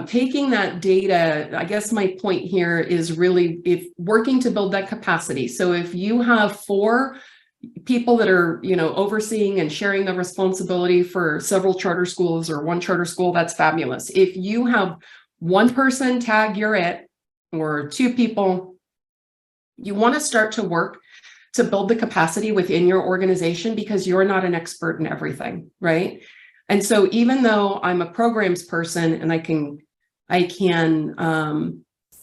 taking that data, I guess my point here is really if working to build that capacity. So if you have 4 people that are, overseeing and sharing the responsibility for several charter schools or one charter school, that's fabulous. If you have 1 person tag you're it, or 2 people, you want to start to work to build the capacity within your organization because you're not an expert in everything, right? And so even though I'm a programs person and I can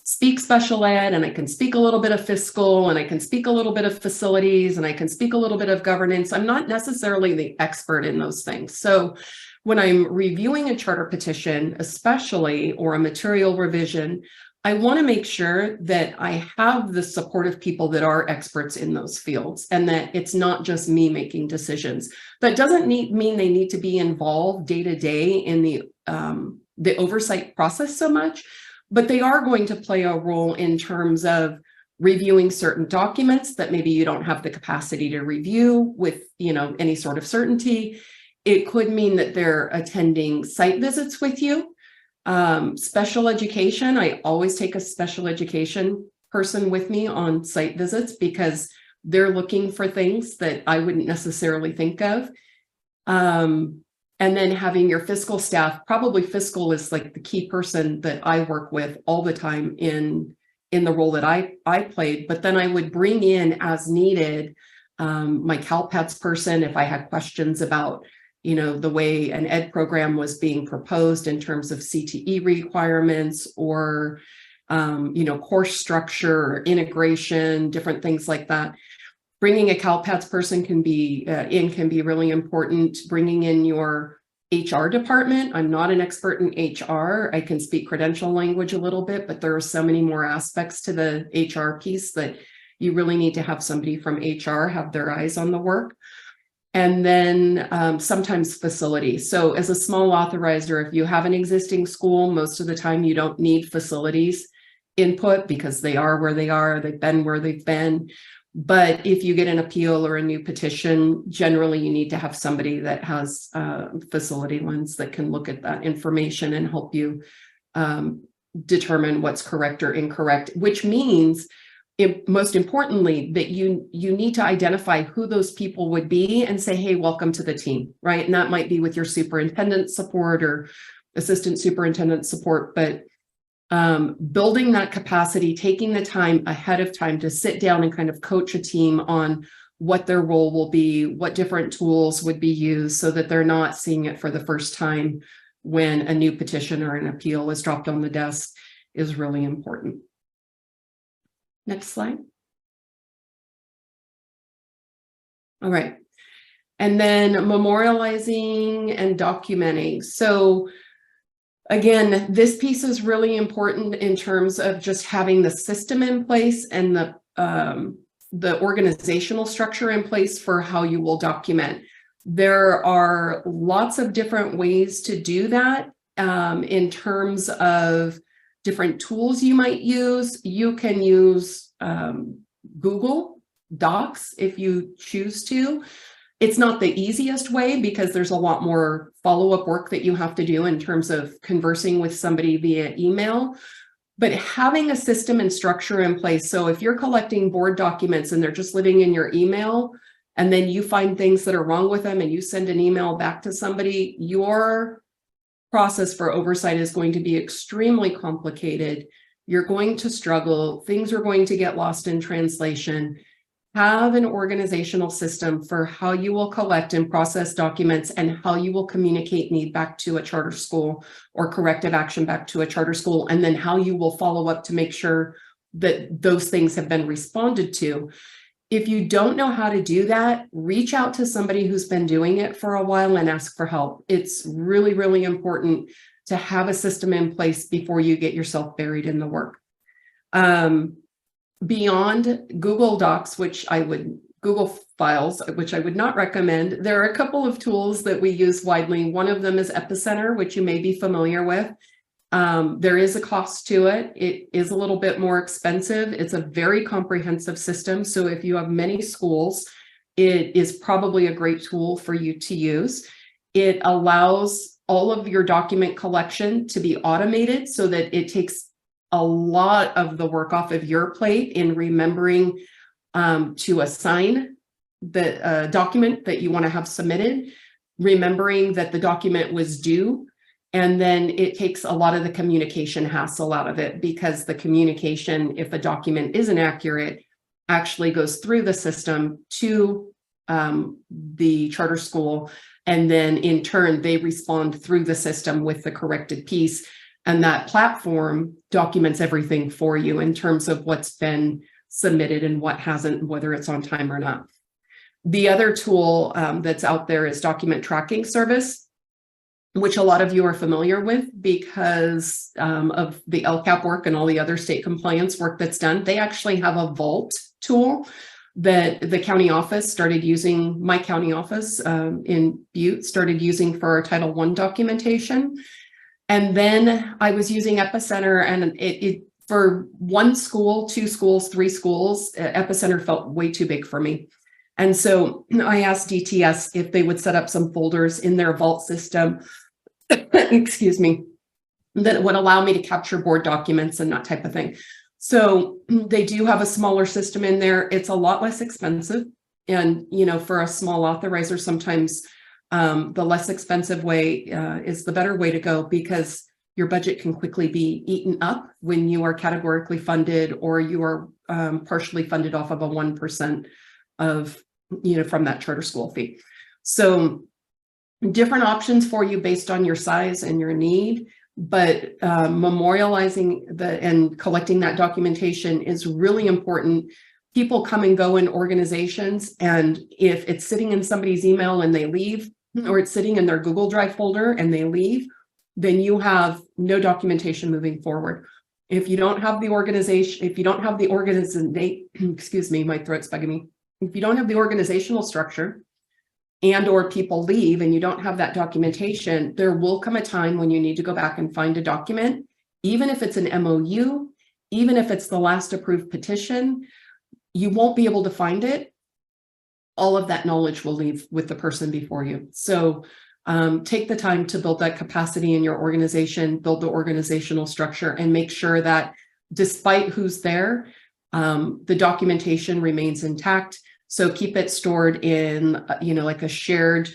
speak special ed and I can speak a little bit of fiscal and I can speak a little bit of facilities and I can speak a little bit of governance, I'm not necessarily the expert in those things. So when I'm reviewing a charter petition, especially, or a material revision, I want to make sure that I have the supportive people that are experts in those fields and that it's not just me making decisions. That doesn't mean they need to be involved day to day in the oversight process so much, but they are going to play a role in terms of reviewing certain documents that maybe you don't have the capacity to review with, any sort of certainty. It could mean that they're attending site visits with you. Special education, I always take a special education person with me on site visits because they're looking for things that I wouldn't necessarily think of. And then having your fiscal staff, probably fiscal is like the key person that I work with all the time in the role that I played, but then I would bring in as needed my CalPATS person if I had questions about the way an ed program was being proposed in terms of CTE requirements or, course structure or integration, different things like that. Bringing a CalPATS person can be really important. Bringing in your HR department. I'm not an expert in HR. I can speak credential language a little bit, but there are so many more aspects to the HR piece that you really need to have somebody from HR have their eyes on the work. And then sometimes facilities. So as a small authorizer, if you have an existing school, most of the time you don't need facilities input because they are where they are, they've been where they've been. But if you get an appeal or a new petition, generally you need to have somebody that has facility lens that can look at that information and help you determine what's correct or incorrect, which means most importantly, that you need to identify who those people would be and say, hey, welcome to the team, right? And that might be with your superintendent support or assistant superintendent support, but building that capacity, taking the time ahead of time to sit down and kind of coach a team on what their role will be, what different tools would be used so that they're not seeing it for the first time when a new petition or an appeal is dropped on the desk is really important. Next slide. All right. And then memorializing and documenting. So again, this piece is really important in terms of just having the system in place and the organizational structure in place for how you will document. There are lots of different ways to do that in terms of different tools you might use. You can use Google Docs if you choose to. It's not the easiest way because there's a lot more follow-up work that you have to do in terms of conversing with somebody via email. But having a system and structure in place. So if you're collecting board documents and they're just living in your email, and then you find things that are wrong with them and you send an email back to somebody, your process for oversight is going to be extremely complicated. You're going to struggle. Things are going to get lost in translation. Have an organizational system for how you will collect and process documents and how you will communicate need back to a charter school or corrective action back to a charter school, and then how you will follow up to make sure that those things have been responded to. If you don't know how to do that, reach out to somebody who's been doing it for a while and ask for help. It's really, really important to have a system in place before you get yourself buried in the work. Beyond Google Docs, Google Files, which I would not recommend, there are a couple of tools that we use widely. One of them is Epicenter, which you may be familiar with. There is a cost to it. It is a little bit more expensive. It's a very comprehensive system. So if you have many schools, it is probably a great tool for you to use. It allows all of your document collection to be automated so that it takes a lot of the work off of your plate in remembering to assign the document that you want to have submitted, remembering that the document was due. And then it takes a lot of the communication hassle out of it, because the communication, if a document isn't accurate, actually goes through the system to the charter school. And then in turn, they respond through the system with the corrected piece. And that platform documents everything for you in terms of what's been submitted and what hasn't, whether it's on time or not. The other tool that's out there is document tracking service, which a lot of you are familiar with because of the LCAP work and all the other state compliance work that's done. They actually have a vault tool that the county office started using, my county office in Butte started using for our Title I documentation. And then I was using Epicenter, and it for one school, 2 schools, 3 schools, Epicenter felt way too big for me. And so I asked DTS if they would set up some folders in their vault system, excuse me, that would allow me to capture board documents and that type of thing. So they do have a smaller system in there. It's a lot less expensive. And, you know, for a small authorizer, sometimes the less expensive way is the better way to go, because your budget can quickly be eaten up when you are categorically funded or you are partially funded off of a 1% of, you know, from that charter school fee. So different options for you based on your size and your need, but memorializing and collecting that documentation is really important. People come and go in organizations, and if it's sitting in somebody's email and they leave, or it's sitting in their Google Drive folder and they leave, then you have no documentation moving forward. If you don't have the organization, excuse me, my throat's bugging me. If you don't have the organizational structure and or people leave and you don't have that documentation, there will come a time when you need to go back and find a document, even if it's an MOU, even if it's the last approved petition, you won't be able to find it. All of that knowledge will leave with the person before you. So take the time to build that capacity in your organization, build the organizational structure, and make sure that despite who's there, the documentation remains intact. So keep it stored in, you know, like a shared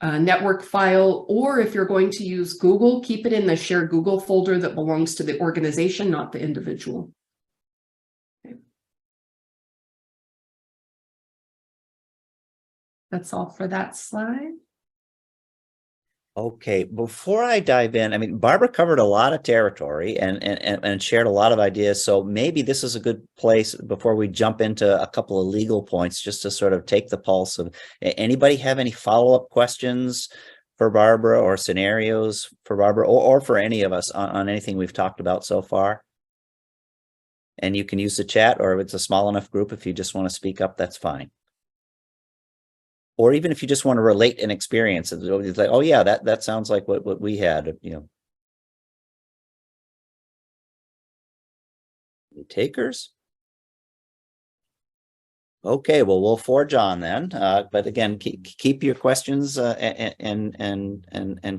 network file, or if you're going to use Google, keep it in the shared Google folder that belongs to the organization, not the individual. Okay. That's all for that slide. Okay, before I dive in, I mean, Barbara covered a lot of territory and shared a lot of ideas. So maybe this is a good place before we jump into a couple of legal points, just to sort of take the pulse of anybody have any follow-up questions for Barbara or scenarios for Barbara or for any of us on anything we've talked about so far. And you can use the chat, or if it's a small enough group, if you just want to speak up, that's fine. Or even if you just want to relate an experience, it's like, oh yeah, that sounds like what we had, you know. Any takers? Okay, well, we'll forge on then. But again, keep your questions and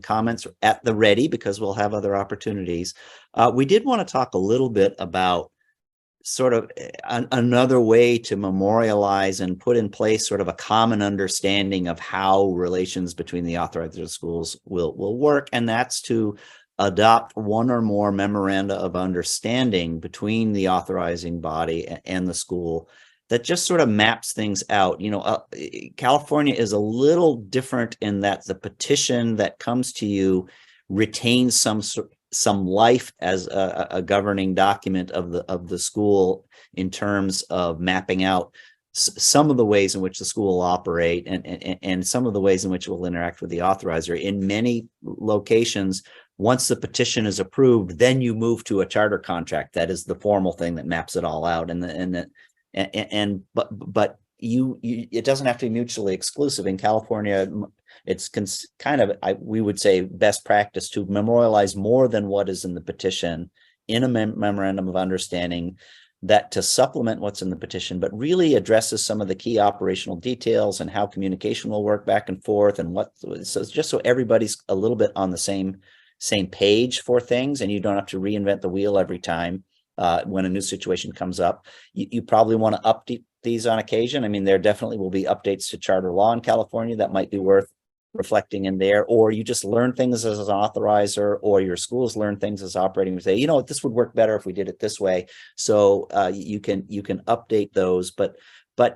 comments at the ready, because we'll have other opportunities. We did want to talk a little bit about sort of another way to memorialize and put in place sort of a common understanding of how relations between the authorized schools will work, and that's to adopt one or more memoranda of understanding between the authorizing body and the school that just sort of maps things out. You know, California is a little different in that the petition that comes to you retains some life as a governing document of the school in terms of mapping out some of the ways in which the school will operate and some of the ways in which it will interact with the authorizer. In many locations, once the petition is approved, then you move to a charter contract. That is the formal thing that maps it all out. But it doesn't have to be mutually exclusive. In California, it's kind of, we would say, best practice to memorialize more than what is in the petition in a memorandum of understanding, that to supplement what's in the petition, but really addresses some of the key operational details and how communication will work back and forth, and so just so everybody's a little bit on the same page for things, and you don't have to reinvent the wheel every time when a new situation comes up. You probably want to update these on occasion. I mean, there definitely will be updates to charter law in California that might be worth reflecting in there, or you just learn things as an authorizer, or your schools learn things as operating and say, you know what, this would work better if we did it this way. So you can update those, but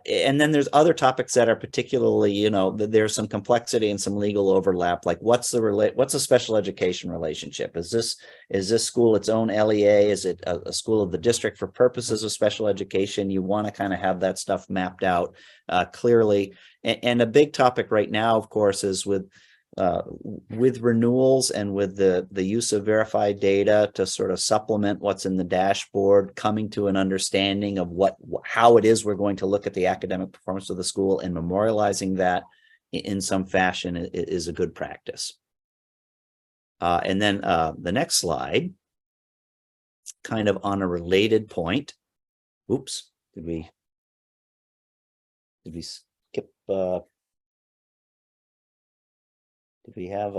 and then there's other topics that are particularly, you know, there's some complexity and some legal overlap, like what's a special education relationship? Is this school its own LEA? Is it a school of the district for purposes of special education? You want to kind of have that stuff mapped out clearly. And a big topic right now, of course, is with renewals and with the use of verified data to sort of supplement what's in the dashboard, coming to an understanding of how it is we're going to look at the academic performance of the school, and memorializing that in some fashion is a good practice. And then the next slide, kind of on a related point. Oops, did we skip? Did we have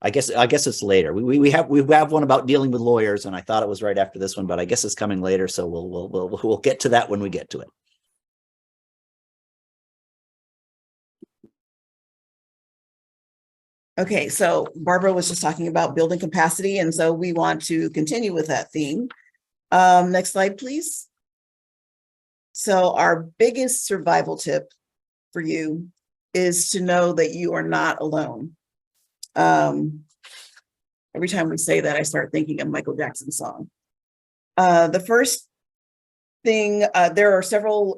I guess it's later. We have one about dealing with lawyers, and I thought it was right after this one, but I guess it's coming later. So we'll get to that when we get to it. Okay, so Barbara was just talking about building capacity, and so we want to continue with that theme. Next slide, please. So our biggest survival tip for you is to know that you are not alone. Every time we say that, I start thinking of Michael Jackson's song. The first thing, there are several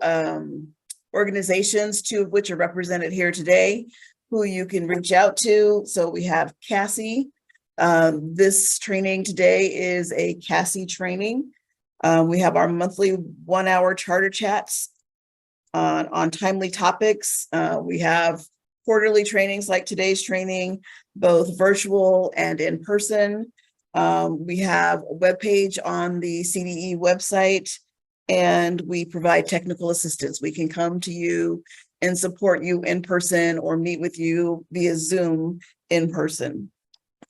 organizations, two of which are represented here today, who you can reach out to. So we have CASI. This training today is a CASI training. We have our monthly 1-hour charter chats on timely topics. We have quarterly trainings like today's training, both virtual and in person. We have a webpage on the CDE website, and we provide technical assistance. We can come to you and support you in person, or meet with you via Zoom in person.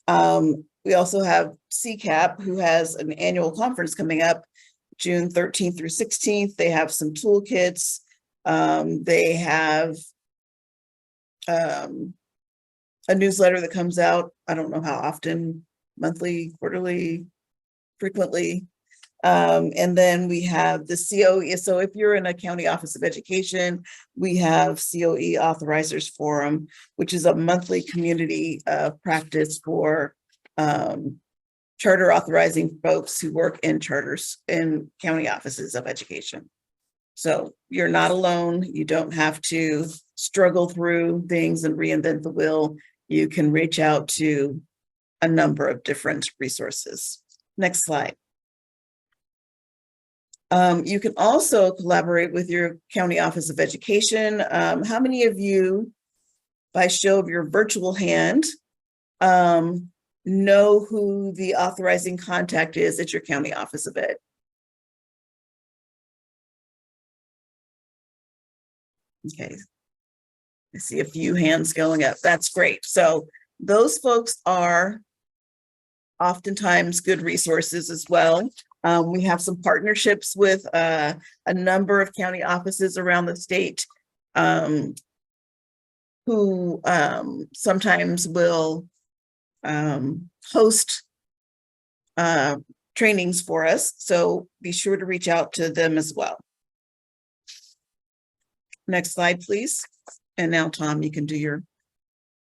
We also have CCAP, who has an annual conference coming up June 13th through 16th. They have some toolkits. They have a newsletter that comes out, I don't know how often, monthly, quarterly, frequently. And then we have the COE. So if you're in a county office of education, we have COE Authorizers Forum, which is a monthly community practice for charter authorizing folks who work in charters in county offices of education. So you're not alone. You don't have to struggle through things and reinvent the wheel. You can reach out to a number of different resources. Next slide. You can also collaborate with your county office of education. How many of you, by show of your virtual hand, know who the authorizing contact is at your county office of ed? Okay, I see a few hands going up. That's great. So those folks are oftentimes good resources as well. We have some partnerships with a number of county offices around the state who sometimes will host trainings for us. So be sure to reach out to them as well. Next slide, please. And now, Tom, you can do your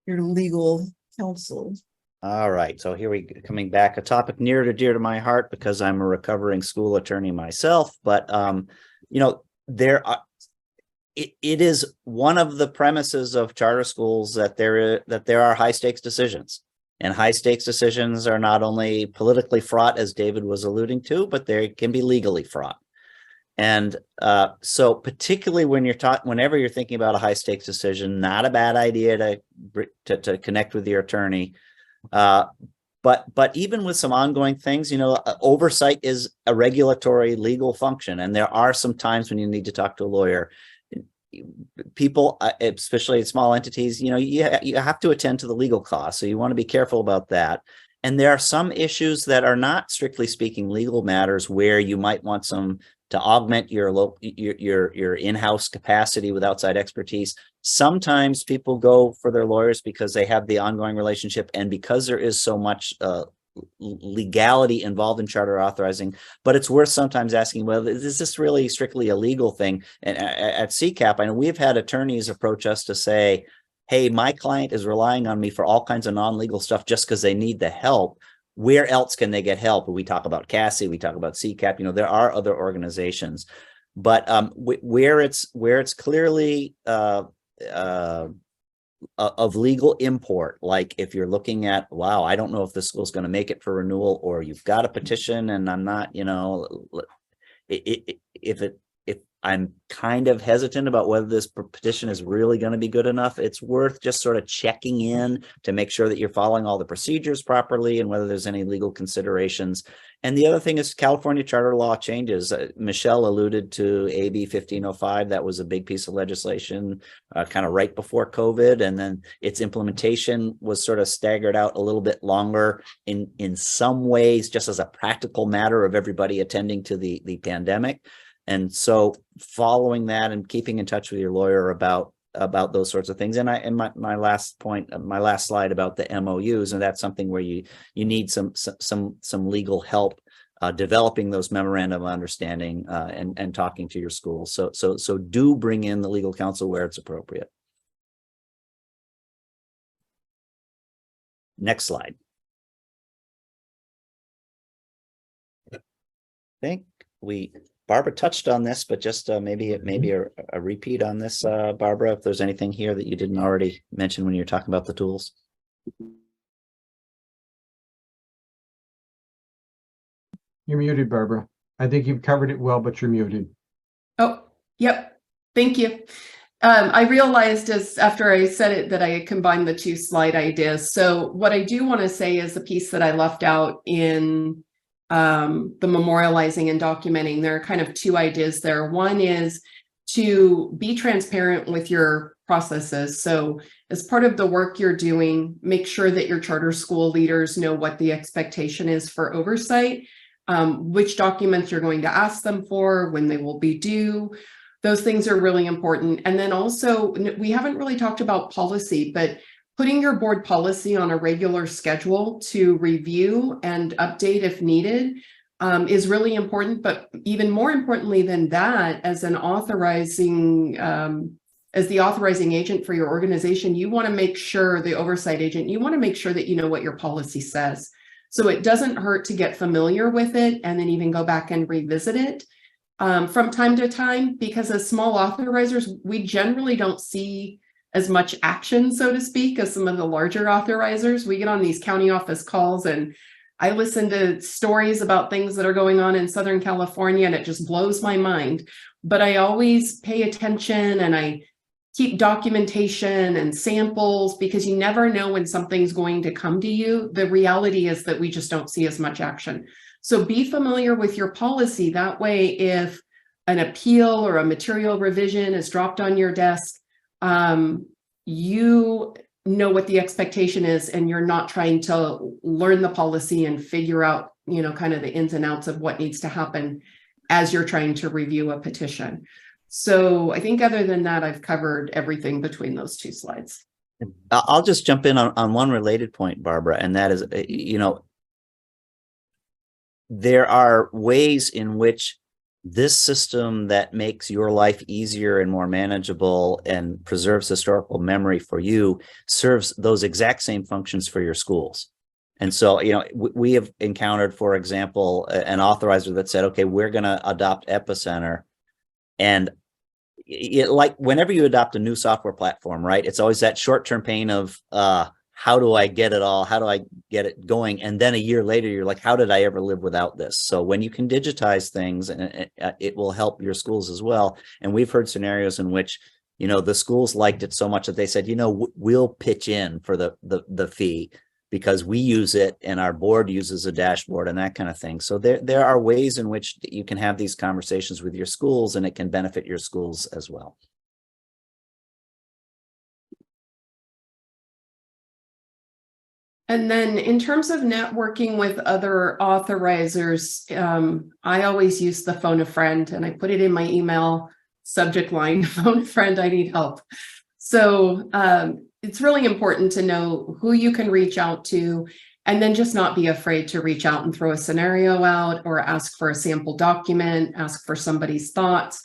legal counsel. All right, so here we coming back, a topic near to dear to my heart because I'm a recovering school attorney myself. But you know, it is one of the premises of charter schools that there are high stakes decisions, and high stakes decisions are not only politically fraught, as David was alluding to, but they can be legally fraught. And so particularly when whenever you're thinking about a high stakes decision, not a bad idea to connect with your attorney. But even with some ongoing things, oversight is a regulatory legal function. And there are some times when you need to talk to a lawyer. People, especially small entities, you have to attend to the legal costs. So you want to be careful about that. And there are some issues that are not strictly speaking legal matters where you might want to augment your in-house capacity with outside expertise. Sometimes people go for their lawyers because they have the ongoing relationship and because there is so much legality involved in charter authorizing, but it's worth sometimes asking, well, is this really strictly a legal thing? And at CCAP, I know we've had attorneys approach us to say, hey, my client is relying on me for all kinds of non-legal stuff just because they need the help. Where else can they get help? We talk about CASI, we talk about CCAP, there are other organizations, but where it's clearly of legal import, like if you're looking at, wow, I don't know if this school's going to make it for renewal, or you've got a petition and I'm not, if I'm kind of hesitant about whether this petition is really going to be good enough, it's worth just sort of checking in to make sure that you're following all the procedures properly and whether there's any legal considerations. And the other thing is California charter law changes. Michelle alluded to AB 1505. That was a big piece of legislation kind of right before COVID. And then its implementation was sort of staggered out a little bit longer in some ways, just as a practical matter of everybody attending to the pandemic. And so following that and keeping in touch with your lawyer about those sorts of things. And my last point, my last slide about the MOUs, and that's something where you need some legal help developing those memorandum of understanding and talking to your school. So do bring in the legal counsel where it's appropriate. Next slide. I think Barbara touched on this, but just maybe a repeat on this, Barbara, if there's anything here that you didn't already mention when you're talking about the tools. You're muted, Barbara. I think you've covered it well, but you're muted. Oh, yep. Thank you. I realized after I said it that I had combined the two slide ideas. So what I do want to say is the piece that I left out in the memorializing and documenting. There are kind of two ideas there. One is to be transparent with your processes. So as part of the work you're doing, make sure that your charter school leaders know what the expectation is for oversight, which documents you're going to ask them for, when they will be due. Those things are really important. And then also, we haven't really talked about policy, but putting your board policy on a regular schedule to review and update if needed is really important. But even more importantly than that, as the authorizing agent for your organization, you want to make sure, the oversight agent, you want to make sure that you know what your policy says. So it doesn't hurt to get familiar with it and then even go back and revisit it from time to time, because as small authorizers, we generally don't see as much action, so to speak, as some of the larger authorizers. We get on these county office calls and I listen to stories about things that are going on in Southern California and it just blows my mind. But I always pay attention and I keep documentation and samples, because you never know when something's going to come to you. The reality is that we just don't see as much action. So be familiar with your policy. That way, if an appeal or a material revision is dropped on your desk, you know what the expectation is, and you're not trying to learn the policy and figure out, kind of the ins and outs of what needs to happen as you're trying to review a petition. So I think other than that, I've covered everything between those two slides. I'll just jump in on one related point, Barbara, and that is, there are ways in which this system that makes your life easier and more manageable and preserves historical memory for you serves those exact same functions for your schools. And so, we have encountered, for example, an authorizer that said, okay, we're going to adopt Epicenter. And like whenever you adopt a new software platform, right, it's always that short-term pain of how do I get it all? How do I get it going? And then a year later, you're like, how did I ever live without this? So when you can digitize things, and it will help your schools as well. And we've heard scenarios in which, the schools liked it so much that they said, we'll pitch in for the fee because we use it and our board uses a dashboard and that kind of thing. So there are ways in which you can have these conversations with your schools, and it can benefit your schools as well. And then in terms of networking with other authorizers, I always use the phone a friend, and I put it in my email subject line, phone a friend, I need help. So it's really important to know who you can reach out to, and then just not be afraid to reach out and throw a scenario out or ask for a sample document, ask for somebody's thoughts.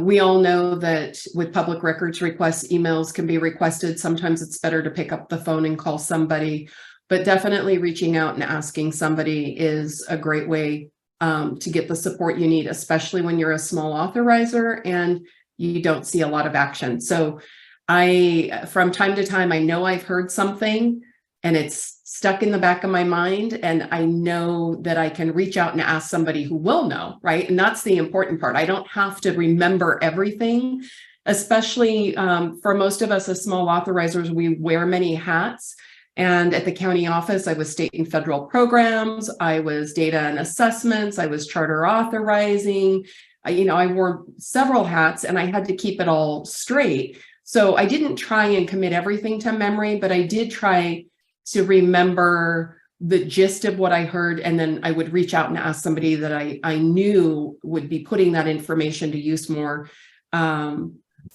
We all know that with public records requests, emails can be requested. Sometimes it's better to pick up the phone and call somebody, but definitely reaching out and asking somebody is a great way to get the support you need, especially when you're a small authorizer and you don't see a lot of action. So from time to time, I know I've heard something and it's stuck in the back of my mind, and I know that I can reach out and ask somebody who will know, right? And that's the important part. I don't have to remember everything, especially for most of us as small authorizers, we wear many hats. And at the county office, I was state and federal programs, I was data and assessments, I was charter authorizing. I wore several hats and I had to keep it all straight. So I didn't try and commit everything to memory, but I did try to remember the gist of what I heard, and then I would reach out and ask somebody that I knew would be putting that information to use more,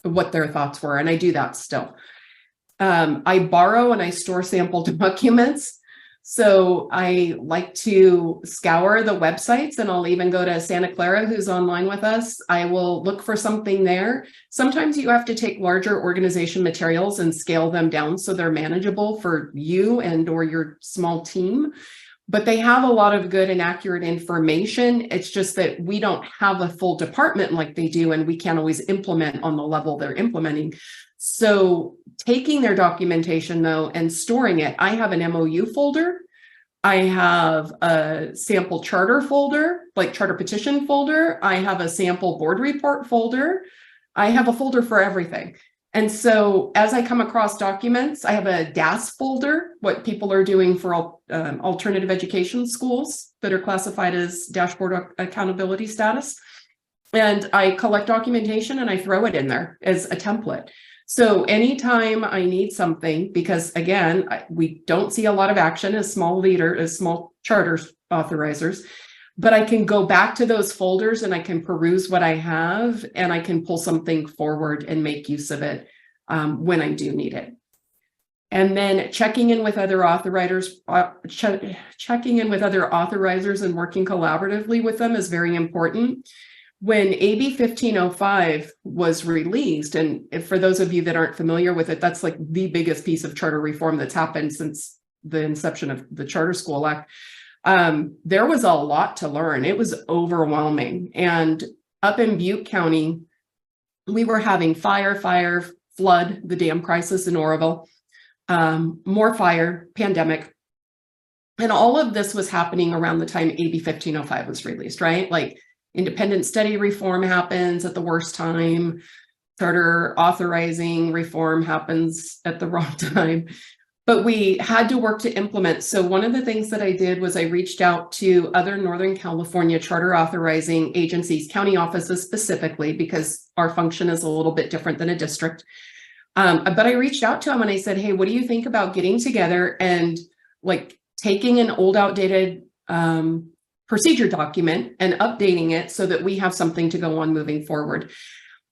what their thoughts were, and I do that still. I borrow and I store sample documents, so I like to scour the websites, and I'll even go to Santa Clara, who's online with us. I will look for something there. Sometimes you have to take larger organization materials and scale them down so they're manageable for you and or your small team, but they have a lot of good and accurate information. It's just that we don't have a full department like they do, and we can't always implement on the level they're implementing. So taking their documentation though and storing it, I have an MOU folder, I have a sample charter folder, like charter petition folder, I have a sample board report folder, I have a folder for everything. And so as I come across documents, I have a DAS folder, what people are doing for alternative education schools that are classified as dashboard accountability status. And I collect documentation and I throw it in there as a template. So anytime I need something, because again, we don't see a lot of action as small charter authorizers, but I can go back to those folders and I can peruse what I have, and I can pull something forward and make use of it when I do need it. And then checking in with other authorizers, and working collaboratively with them is very important. When AB 1505 was released, and for those of you that aren't familiar with it, that's like the biggest piece of charter reform that's happened since the inception of the Charter School Act. There was a lot to learn. It was overwhelming. And up in Butte County, we were having fire, flood, the dam crisis in Oroville, more fire, pandemic. And all of this was happening around the time AB 1505 was released, right? Like, independent study reform happens at the worst time. Charter authorizing reform happens at the wrong time. But we had to work to implement. So one of the things that I did was I reached out to other Northern California charter authorizing agencies, county offices specifically, because our function is a little bit different than a district. But I reached out to them and I said, hey, what do you think about getting together and like taking an old outdated procedure document and updating it so that we have something to go on moving forward?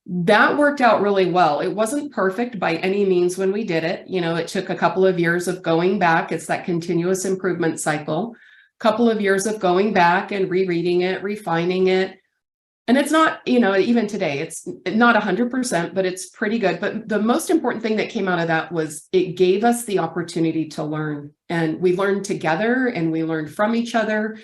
That worked out really well. It wasn't perfect by any means when we did it. It took a couple of years of going back. It's that continuous improvement cycle. Couple of years of going back and rereading it, refining it. And it's not, even today, it's not 100%, but it's pretty good. But the most important thing that came out of that was it gave us the opportunity to learn. And we learned together and we learned from each other.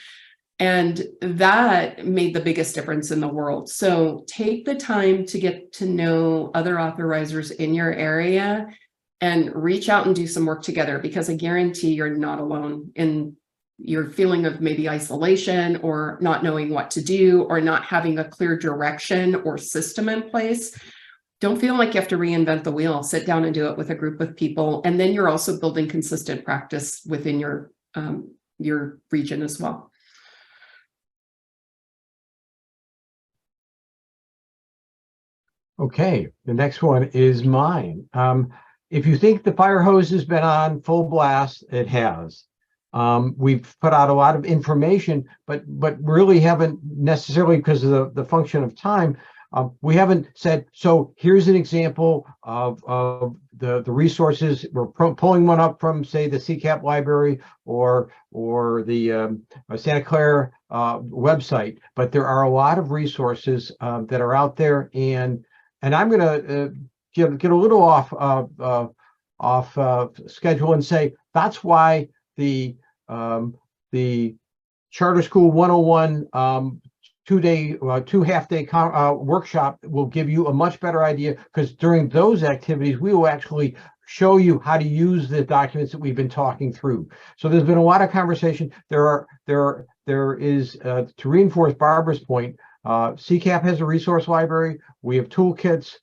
And that made the biggest difference in the world. So take the time to get to know other authorizers in your area and reach out and do some work together, because I guarantee you're not alone in your feeling of maybe isolation or not knowing what to do or not having a clear direction or system in place. Don't feel like you have to reinvent the wheel. Sit down and do it with a group of people. And then you're also building consistent practice within your region as well. Okay, the next one is mine. If you think the fire hose has been on full blast, it has. We've put out a lot of information, but really haven't necessarily, because of the function of time, we haven't said, so here's an example of the resources. We're pulling one up from, say, the CCAP library or the Santa Clara website, but there are a lot of resources that are out there, and I'm going to get a little off schedule and say that's why the Charter School 101 two half-day workshop will give you a much better idea, because during those activities we will actually show you how to use the documents that we've been talking through. So there's been a lot of conversation. There is to reinforce Barbara's point, CCAP has a resource library. We have toolkits.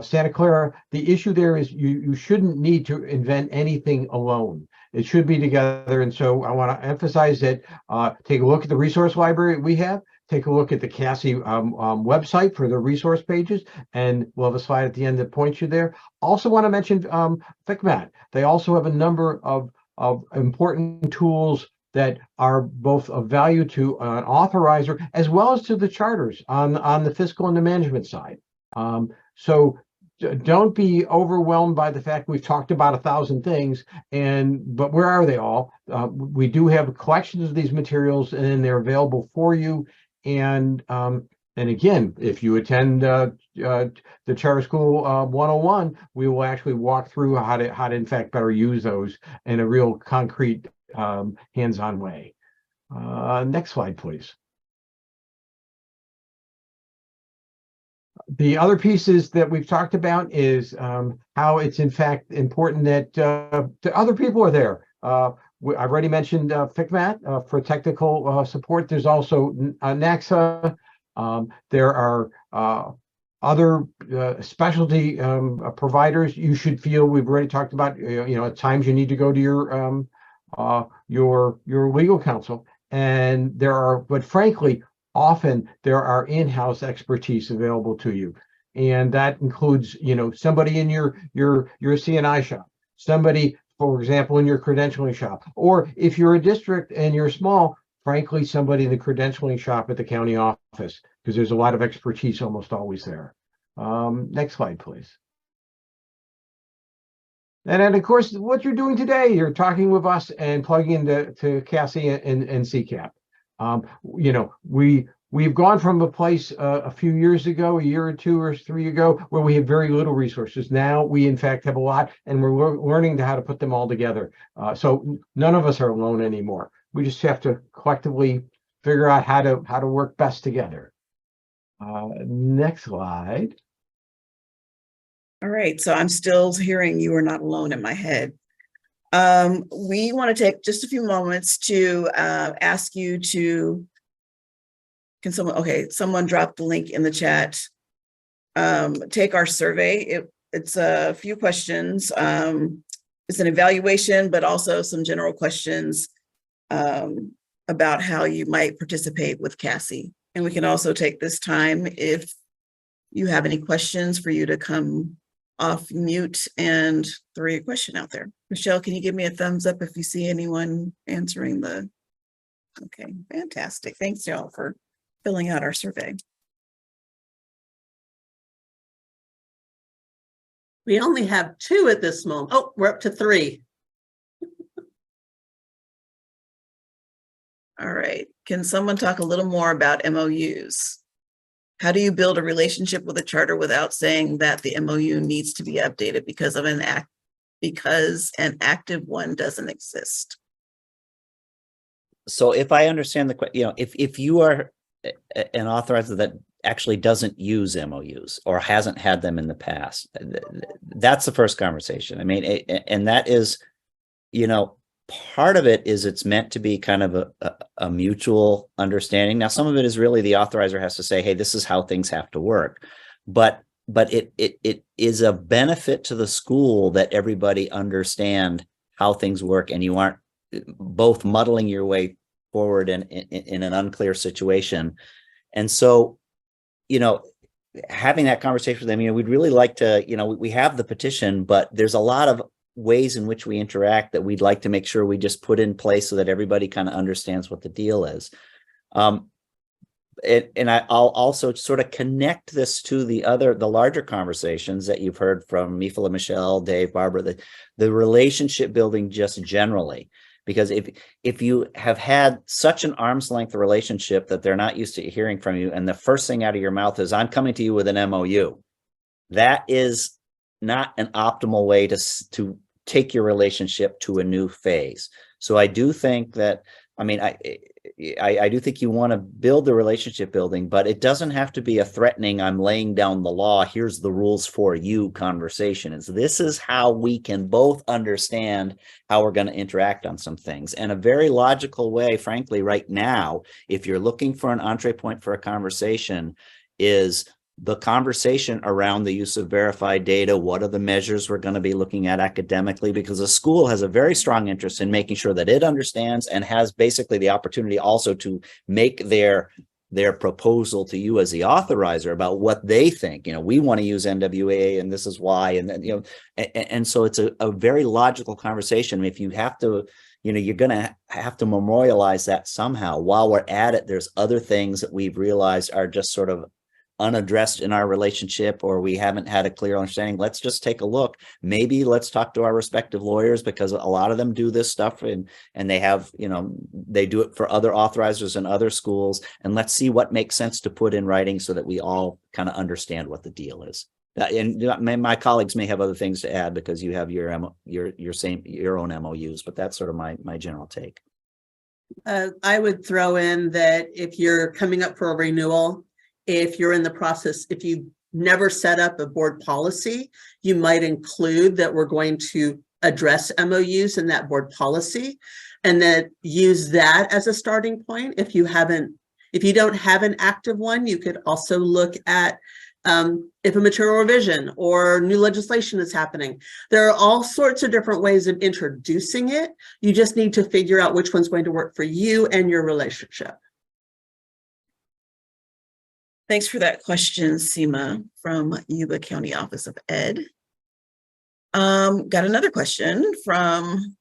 Santa Clara, the issue there is you shouldn't need to invent anything alone. It should be together. And so I want to emphasize that take a look at the resource library we have. Take a look at the CASI website for the resource pages, and we'll have a slide at the end that points you there. Also want to mention FCMAT. They also have a number of important tools that are both of value to an authorizer as well as to the charters on the fiscal and the management side. So don't be overwhelmed by the fact we've talked about 1,000 things, but where are they all? We do have collections of these materials, and they're available for you. And again, if you attend the Charter School 101, we will actually walk through how to in fact better use those in a real concrete hands-on way. Next slide, please. The other pieces that we've talked about is how it's in fact important that other people are there. I've already mentioned FCMAT for technical support. There's also NACSA. There are other specialty providers. You should feel, we've already talked about, at times you need to go to your legal counsel, and but frankly, often there are in-house expertise available to you, and that includes somebody in your CNI shop, somebody, for example, in your credentialing shop, or if you're a district and you're small, frankly, somebody in the credentialing shop at the county office, because there's a lot of expertise almost always there. Next slide, please. And then, of course, what you're doing today, you're talking with us and plugging into CASI and CCAP. We've gone from a place a few years ago, a year or two or three ago, where we had very little resources. Now we, in fact, have a lot, and we're learning how to put them all together. So none of us are alone anymore. We just have to collectively figure out how to work best together. Next slide. All right, so I'm still hearing you are not alone in my head. We want to take just a few moments to ask you to, someone dropped the link in the chat. Take our survey. It's a few questions. It's an evaluation, but also some general questions about how you might participate with CASI. And we can also take this time, if you have any questions, for you to come off mute and throw your question out there. Michelle, can you give me a thumbs up if you see anyone answering okay, fantastic. Thanks, y'all, for filling out our survey. We only have 2 at this moment. Oh, we're up to 3. All right. Can someone talk a little more about MOUs? How do you build a relationship with a charter without saying that the MOU needs to be updated because an active one doesn't exist? So if I understand the question, if you are an authorizer that actually doesn't use MOUs or hasn't had them in the past. That's the first conversation. I mean, and that is, part of it is it's meant to be kind of a mutual understanding. Now, some of it is really the authorizer has to say, hey, this is how things have to work. But it is a benefit to the school that everybody understand how things work, and you aren't both muddling your way forward in an unclear situation. And so, having that conversation with them, we'd really like to, we have the petition, but there's a lot of ways in which we interact that we'd like to make sure we just put in place so that everybody kind of understands what the deal is. And I'll also sort of connect this to the larger conversations that you've heard from Mifala, Michelle, Dave, Barbara, the relationship building just generally. Because if you have had such an arm's length relationship that they're not used to hearing from you, and the first thing out of your mouth is, I'm coming to you with an MOU, that is not an optimal way to take your relationship to a new phase. So I do think that, I do think you want to build the relationship building, but it doesn't have to be a threatening, I'm laying down the law, here's the rules for you conversation. This is how we can both understand how we're going to interact on some things. And a very logical way, frankly, right now, if you're looking for an entree point for a conversation, is the conversation around the use of verified data. What are the measures we're going to be looking at academically? Because the school has a very strong interest in making sure that it understands and has basically the opportunity also to make their proposal to you as the authorizer about what they think. We want to use NWA and this is why. And then, and so it's a very logical conversation. If you have to, you're going to have to memorialize that somehow. While we're at it, there's other things that we've realized are just sort of unaddressed in our relationship, or we haven't had a clear understanding. Let's just take a look. Maybe let's talk to our respective lawyers, because a lot of them do this stuff and they have, they do it for other authorizers and other schools. And let's see what makes sense to put in writing so that we all kind of understand what the deal is. And my colleagues may have other things to add because you have your own MOUs, but that's sort of my general take. I would throw in that if you're coming up for a renewal, if you're in the process, if you never set up a board policy, you might include that we're going to address MOUs in that board policy, and then use that as a starting point. If you don't have an active one, you could also look at if a material revision or new legislation is happening. There are all sorts of different ways of introducing it. You just need to figure out which one's going to work for you and your relationship. Thanks for that question, Seema, from Yuba County Office of Ed. Got another question from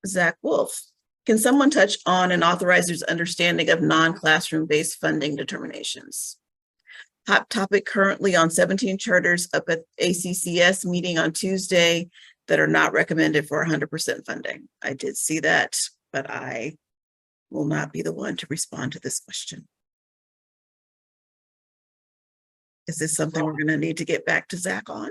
Zach Wolf. Can someone touch on an authorizer's understanding of non-classroom-based funding determinations? Hot topic currently on 17 charters up at ACCS meeting on Tuesday that are not recommended for 100% funding. I did see that, but I will not be the one to respond to this question. Is this something we're going to need to get back to Zach on?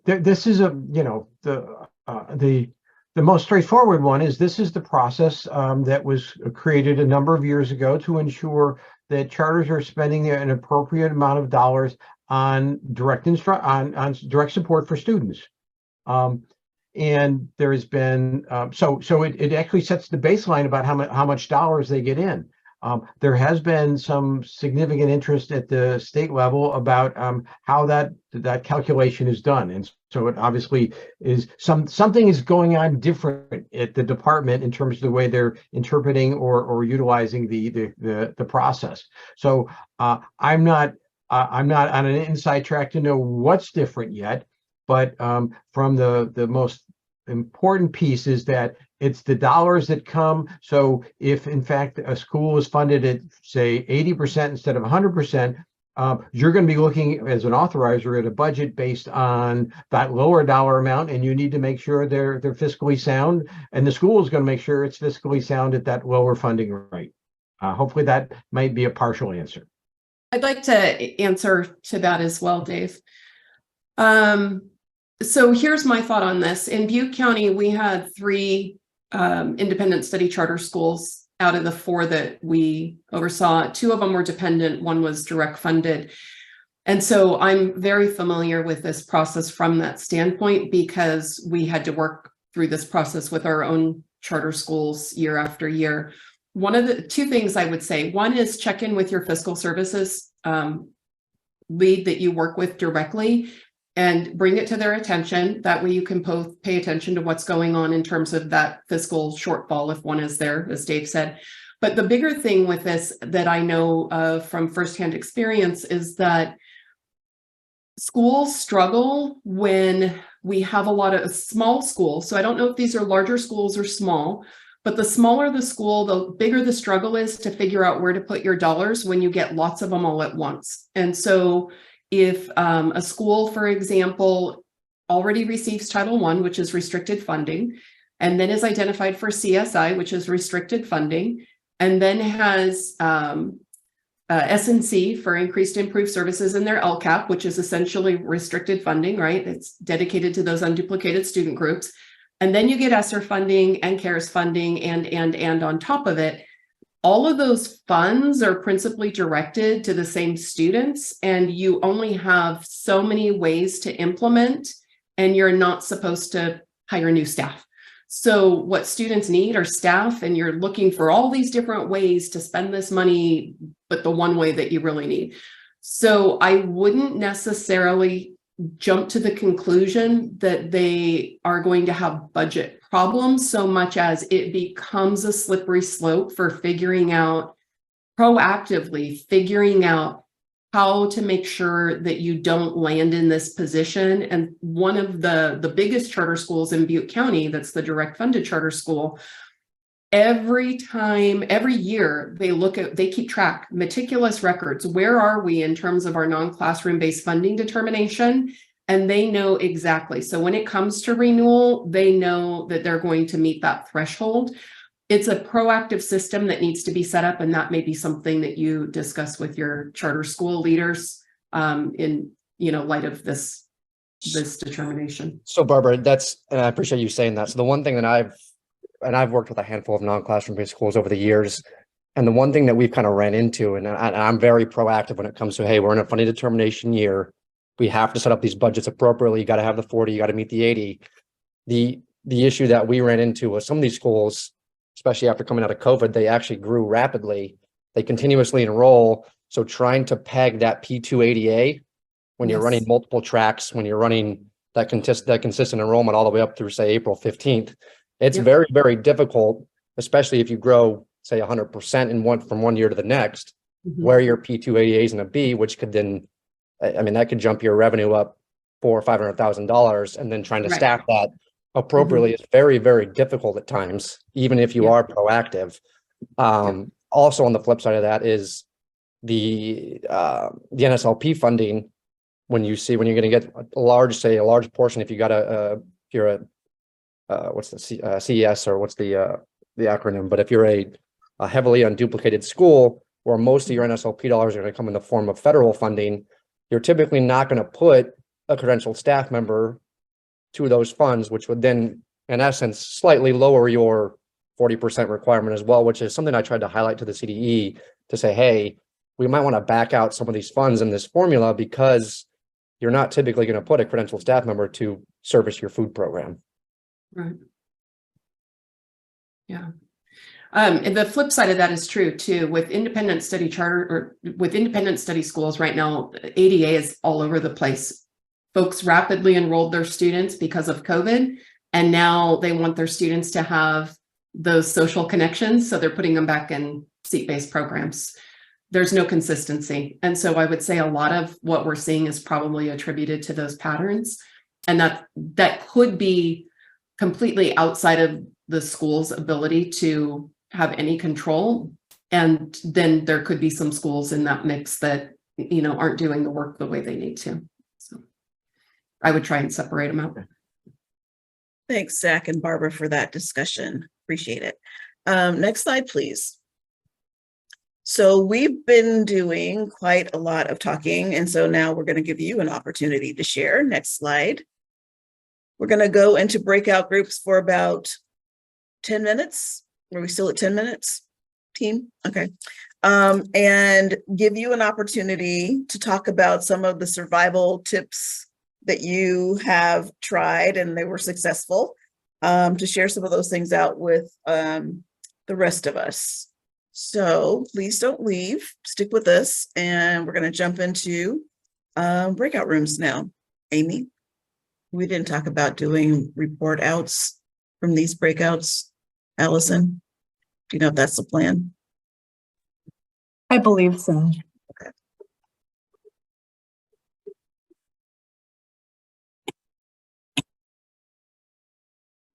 This is the most straightforward one is this is the process that was created a number of years ago to ensure that charters are spending an appropriate amount of dollars on direct on direct support for students. And there has been so it actually sets the baseline about how much dollars they get in. There has been some significant interest at the state level about how that calculation is done, and so it obviously is something is going on different at the department in terms of the way they're interpreting or utilizing the process. So I'm not on an inside track to know what's different yet, but from the most important piece is that it's the dollars that come. So if in fact a school is funded at say 80% instead of 100%, you're going to be looking as an authorizer at a budget based on that lower dollar amount, and you need to make sure they're fiscally sound, and the school is going to make sure it's fiscally sound at that lower funding rate. Hopefully that might be a partial answer. I'd like to answer to that as well, Dave. So here's my thought on this. In Butte County, we had 3 independent study charter schools out of the 4 that we oversaw, 2 of them were dependent, 1 was direct funded. And so I'm very familiar with this process from that standpoint, because we had to work through this process with our own charter schools year after year. One of the 2 things I would say, one is check in with your fiscal services lead that you work with directly and bring it to their attention. That way you can both pay attention to what's going on in terms of that fiscal shortfall, if one is there, as Dave said. But the bigger thing with this that I know from firsthand experience is that schools struggle when we have a lot of small schools. So I don't know if these are larger schools or small, but the smaller the school, the bigger the struggle is to figure out where to put your dollars when you get lots of them all at once. And so if a school, for example, already receives Title I, which is restricted funding, and then is identified for CSI, which is restricted funding, and then has S&C for increased improved services in their LCAP, which is essentially restricted funding, right? It's dedicated to those unduplicated student groups. And then you get ESSER funding and CARES funding and on top of it, all of those funds are principally directed to the same students, and you only have so many ways to implement, and you're not supposed to hire new staff. So what students need are staff, and you're looking for all these different ways to spend this money, but the one way that you really need. So I wouldn't necessarily jump to the conclusion that they are going to have budget problems so much as it becomes a slippery slope for proactively figuring out how to make sure that you don't land in this position. And one of the biggest charter schools in Butte County, that's the direct funded charter school, every year they keep track, meticulous records. Where are we in terms of our non-classroom based funding determination? And they know exactly. So when it comes to renewal, they know that they're going to meet that threshold. It's a proactive system that needs to be set up, and that may be something that you discuss with your charter school leaders in light of this determination. So Barbara, and I appreciate you saying that. So the one thing that I've worked with a handful of non-classroom based schools over the years, and the one thing that we've kind of ran into, and I'm very proactive when it comes to, hey, we're in a funding determination year, we have to set up these budgets appropriately. You got to have the 40, you got to meet the 80. The issue that we ran into was some of these schools, especially after coming out of COVID, they actually grew rapidly. They continuously enroll. So trying to peg that P280A when you're running multiple tracks, when you're running that consistent enrollment all the way up through, say, April 15th, it's very, very difficult, especially if you grow, say, 100% from one year to the next, where your P280A is going to be, which could then, that could jump your revenue up $400,000 or $500,000, and then trying to staff that appropriately is very, very difficult at times, even if you are proactive. Also on the flip side of that is the NSLP funding. When you're going to get a large portion, if you got what's the CES, or what's the acronym, but if you're a heavily unduplicated school where most of your NSLP dollars are going to come in the form of federal funding, you're typically not going to put a credentialed staff member to those funds, which would then, in essence, slightly lower your 40% requirement as well, which is something I tried to highlight to the CDE to say, hey, we might want to back out some of these funds in this formula because you're not typically going to put a credentialed staff member to service your food program. Right. Yeah. And the flip side of that is true too. With independent study with independent study schools right now, ADA is all over the place. Folks rapidly enrolled their students because of COVID, and now they want their students to have those social connections. So they're putting them back in seat-based programs. There's no consistency. And so I would say a lot of what we're seeing is probably attributed to those patterns. And that could be completely outside of the school's ability to have any control. And then there could be some schools in that mix that, aren't doing the work the way they need to. So I would try and separate them out. Thanks, Zach and Barbara, for that discussion. Appreciate it. Next slide, please. So we've been doing quite a lot of talking, and so now we're going to give you an opportunity to share. Next slide. We're going to go into breakout groups for about 10 minutes. Are we still at 10 minutes? team? Okay. And give you an opportunity to talk about some of the survival tips that you have tried and they were successful, to share some of those things out with the rest of us. So please don't leave, stick with us, and we're going to jump into breakout rooms now. Amy, we didn't talk about doing report outs from these breakouts. Allison, do you know if that's the plan? I believe so. Okay.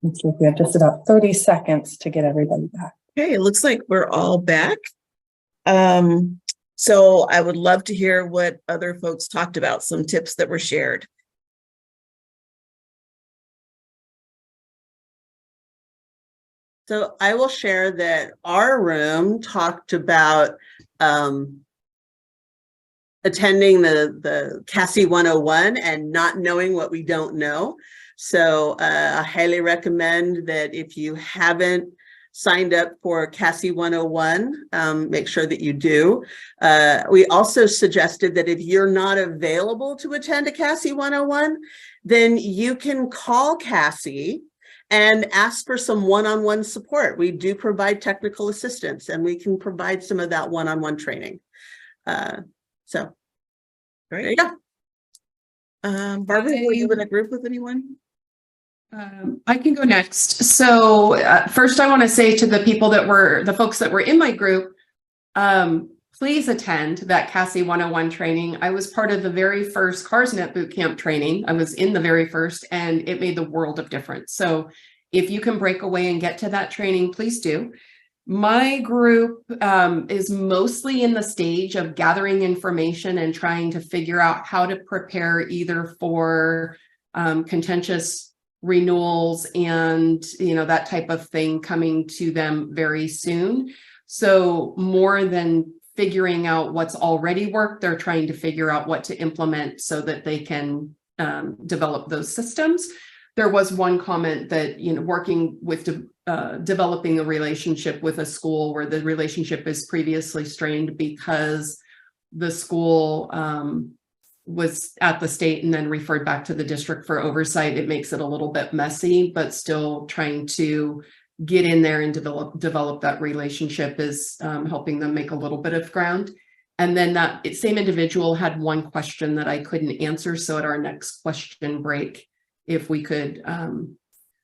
Let's see if we have just about 30 seconds to get everybody back. Okay, it looks like we're all back. So I would love to hear what other folks talked about, some tips that were shared. So I will share that our room talked about attending the CASI 101 and not knowing what we don't know. So I highly recommend that if you haven't signed up for CASI 101, make sure that you do. We also suggested that if you're not available to attend a CASI 101, then you can call CASI and ask for some one-on-one support. We do provide technical assistance, and we can provide some of that one-on-one training. So Great. there you go. Barbara, were you in a group with anyone? I can go next. So first I want to say to the folks that were in my group, please attend that CASI 101 training. I was part of the very first CARSnet bootcamp training. I was in the very first, and it made the world of difference. So if you can break away and get to that training, please do. My group is mostly in the stage of gathering information and trying to figure out how to prepare either for contentious renewals and that type of thing coming to them very soon. So more than figuring out what's already worked, they're trying to figure out what to implement so that they can develop those systems. There was one comment that, working with developing a relationship with a school where the relationship is previously strained because the school was at the state and then referred back to the district for oversight. It makes it a little bit messy, but still trying to get in there and develop that relationship is helping them make a little bit of ground. And then that same individual had one question that I couldn't answer. So at our next question break, if we could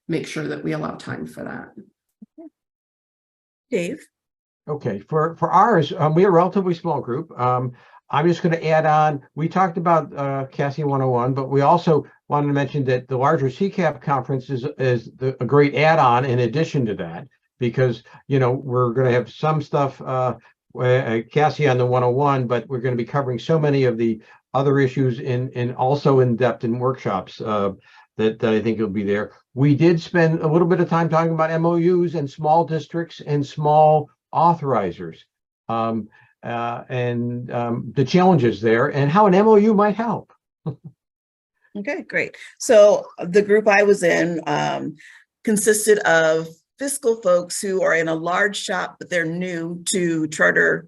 make sure that we allow time for that. Dave? Okay, for ours, we are a relatively small group. I'm just going to add on, we talked about CASI 101, but we also wanted to mention that the larger CCAP conference is a great add-on in addition to that, because, we're going to have some stuff, CASI on the 101, but we're going to be covering so many of the other issues in also in depth in workshops that I think will be there. We did spend a little bit of time talking about MOUs and small districts and small authorizers. And the challenges there and how an MOU might help. Okay, great. So the group I was in consisted of fiscal folks who are in a large shop, but they're new to charter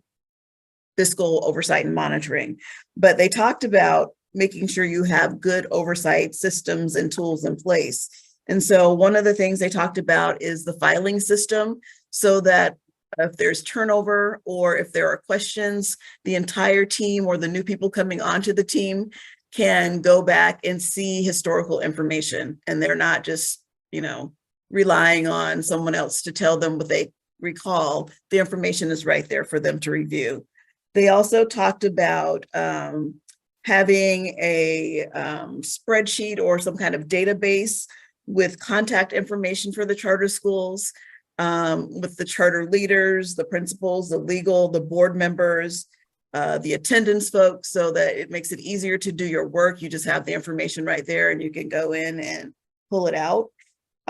fiscal oversight and monitoring. But they talked about making sure you have good oversight systems and tools in place. And so one of the things they talked about is the filing system, so that if there's turnover or if there are questions, the entire team or the new people coming onto the team can go back and see historical information. And they're not just, relying on someone else to tell them what they recall. The information is right there for them to review. They also talked about having a spreadsheet or some kind of database with contact information for the charter schools, with the charter leaders, the principals, the legal, the board members, the attendance folks, so that it makes it easier to do your work. You just have the information right there and you can go in and pull it out.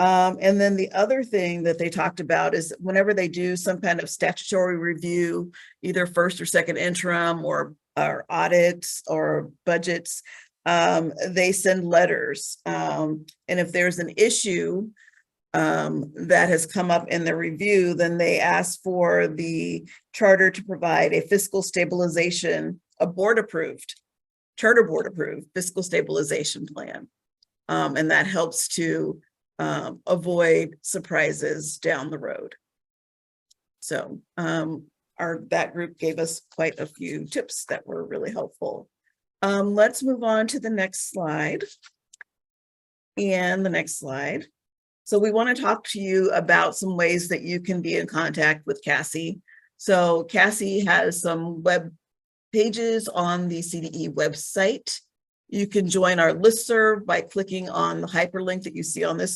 And then the other thing that they talked about is whenever they do some kind of statutory review, either first or second interim or audits or budgets, they send letters. And if there's an issue, that has come up in the review, then they asked for the charter to provide a fiscal stabilization, a charter board approved fiscal stabilization plan. And that helps to avoid surprises down the road. So that group gave us quite a few tips that were really helpful. Let's move on to the next slide. And the next slide. So we want to talk to you about some ways that you can be in contact with CASI. So CASI has some web pages on the CDE website. You can join our listserv by clicking on the hyperlink that you see on this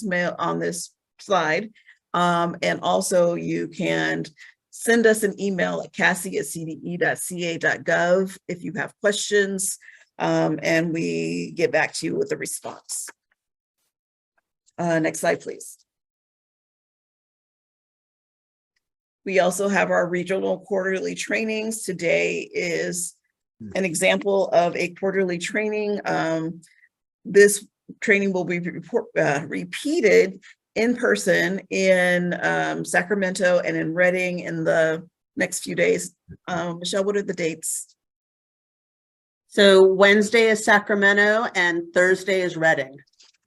slide. And also you can send us an email at casi@cde.ca.gov if you have questions, and we get back to you with a response. Next slide, please. We also have our regional quarterly trainings. Today is an example of a quarterly training. This training will be repeated in person in Sacramento and in Reading in the next few days. Michelle, what are the dates? So Wednesday is Sacramento and Thursday is Reading.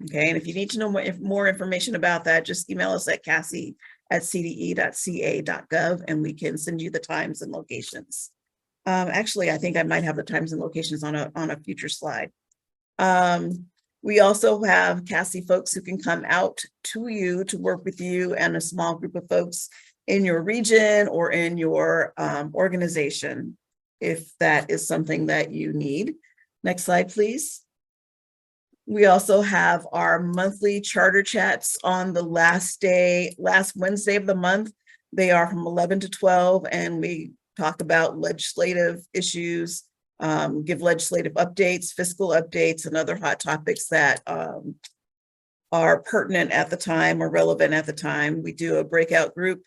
Okay, and if you need to know more information about that, just email us at casi@cde.ca.gov and we can send you the times and locations. Actually, I think I might have the times and locations on a future slide. We also have CASI folks who can come out to you to work with you and a small group of folks in your region or in your organization, if that is something that you need. Next slide, please. We also have our monthly charter chats on the last Wednesday of the month. They are from 11 to 12, and we talk about legislative issues, give legislative updates, fiscal updates, and other hot topics that are pertinent at the time or relevant at the time. We do a breakout group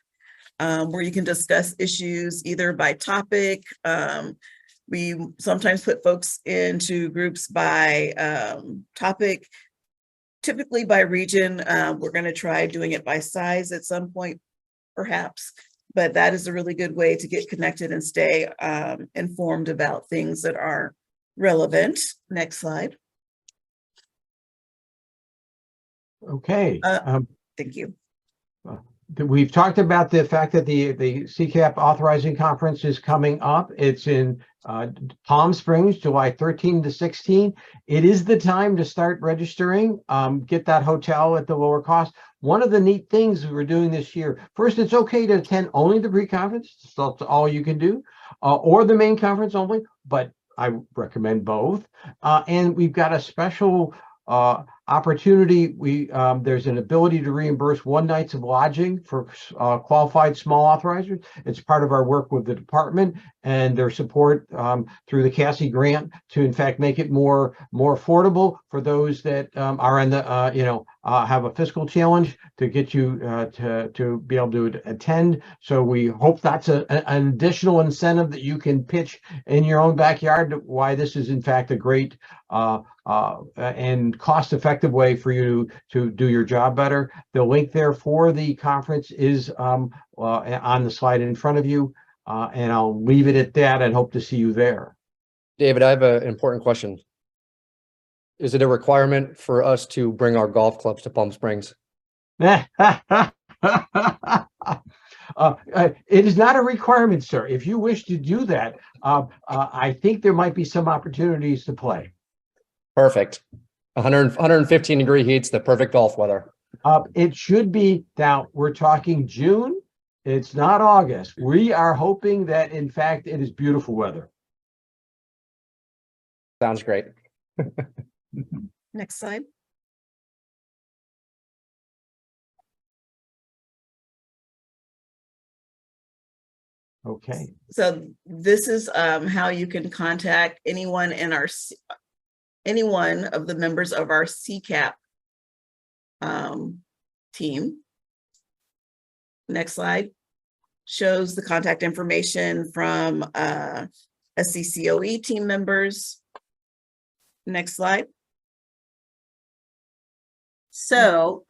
where you can discuss issues either by topic. We sometimes put folks into groups by topic, typically by region. We're going to try doing it by size at some point, perhaps, but that is a really good way to get connected and stay informed about things that are relevant. Next slide. Okay. Thank you. We've talked about the fact that the CCAP Authorizing Conference is coming up. It's in Palm Springs, July 13 to 16. It is the time to start registering, get that hotel at the lower cost. One of the neat things we're doing this year, first, it's okay to attend only the pre-conference, so that's all you can do, or the main conference only, but I recommend both. And we've got a special opportunity. There's an ability to reimburse 1 night of lodging for qualified small authorizers. It's part of our work with the department and their support through the CASI grant to, in fact, make it more affordable for those that are in the have a fiscal challenge, to get you to be able to attend. So we hope that's an additional incentive that you can pitch in your own backyard, why this is in fact a great and cost-effective way for you to do your job better. The link there for the conference is on the slide in front of you, and I'll leave it at that and hope to see you there. David, I have an important question. Is it a requirement for us to bring our golf clubs to Palm Springs? It is not a requirement, sir. If you wish to do that, I think there might be some opportunities to play. Perfect. 115 degree heat's the perfect golf weather. It should be. Now, we're talking June. It's not August. We are hoping that, in fact, it is beautiful weather. Sounds great. Next slide. Okay. So this is how you can contact anyone in any one of the members of our CCAP team. Next slide shows the contact information from SCCOE team members. Next slide. So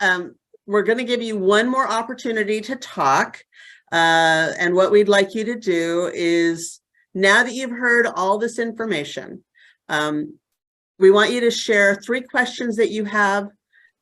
we're going to give you one more opportunity to talk. And what we'd like you to do is, now that you've heard all this information, we want you to share 3 questions that you have,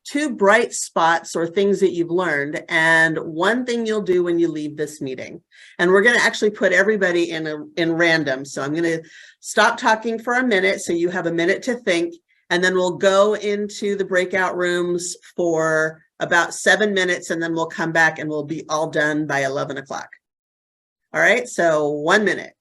2 bright spots or things that you've learned, and 1 thing you'll do when you leave this meeting. And we're going to actually put everybody in random. So I'm going to stop talking for a minute so you have a minute to think, and then we'll go into the breakout rooms for about 7 minutes, and then we'll come back and we'll be all done by 11 o'clock. All right, so 1 minute.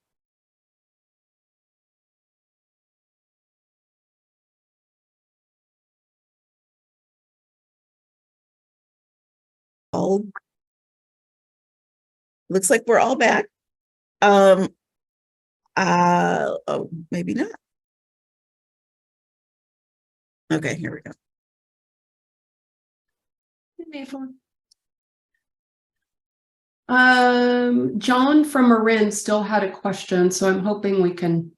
All looks like we're all back. Oh, maybe not. Okay, here we go. John from Marin still had a question, so I'm hoping we can.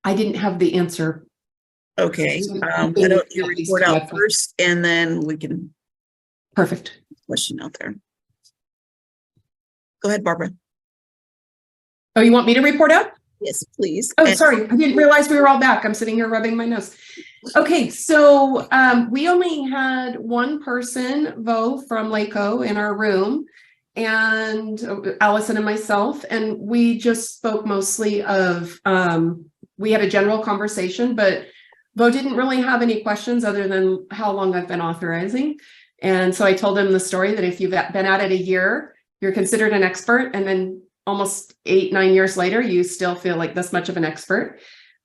I didn't have the answer. Okay, So why don't you report out first, and then we can. Perfect. Question out there. Go ahead, Barbara. Oh, you want me to report out? Yes, please. Oh, sorry. I didn't realize we were all back. I'm sitting here rubbing my nose. Okay, so we only had one person, Vo from Laco, in our room, and Allison and myself, and we just spoke mostly of, we had a general conversation, but Vo didn't really have any questions other than how long I've been authorizing. And so I told him the story that if you've been at it a year, you're considered an expert, and then almost 8-9 years later, you still feel like this much of an expert.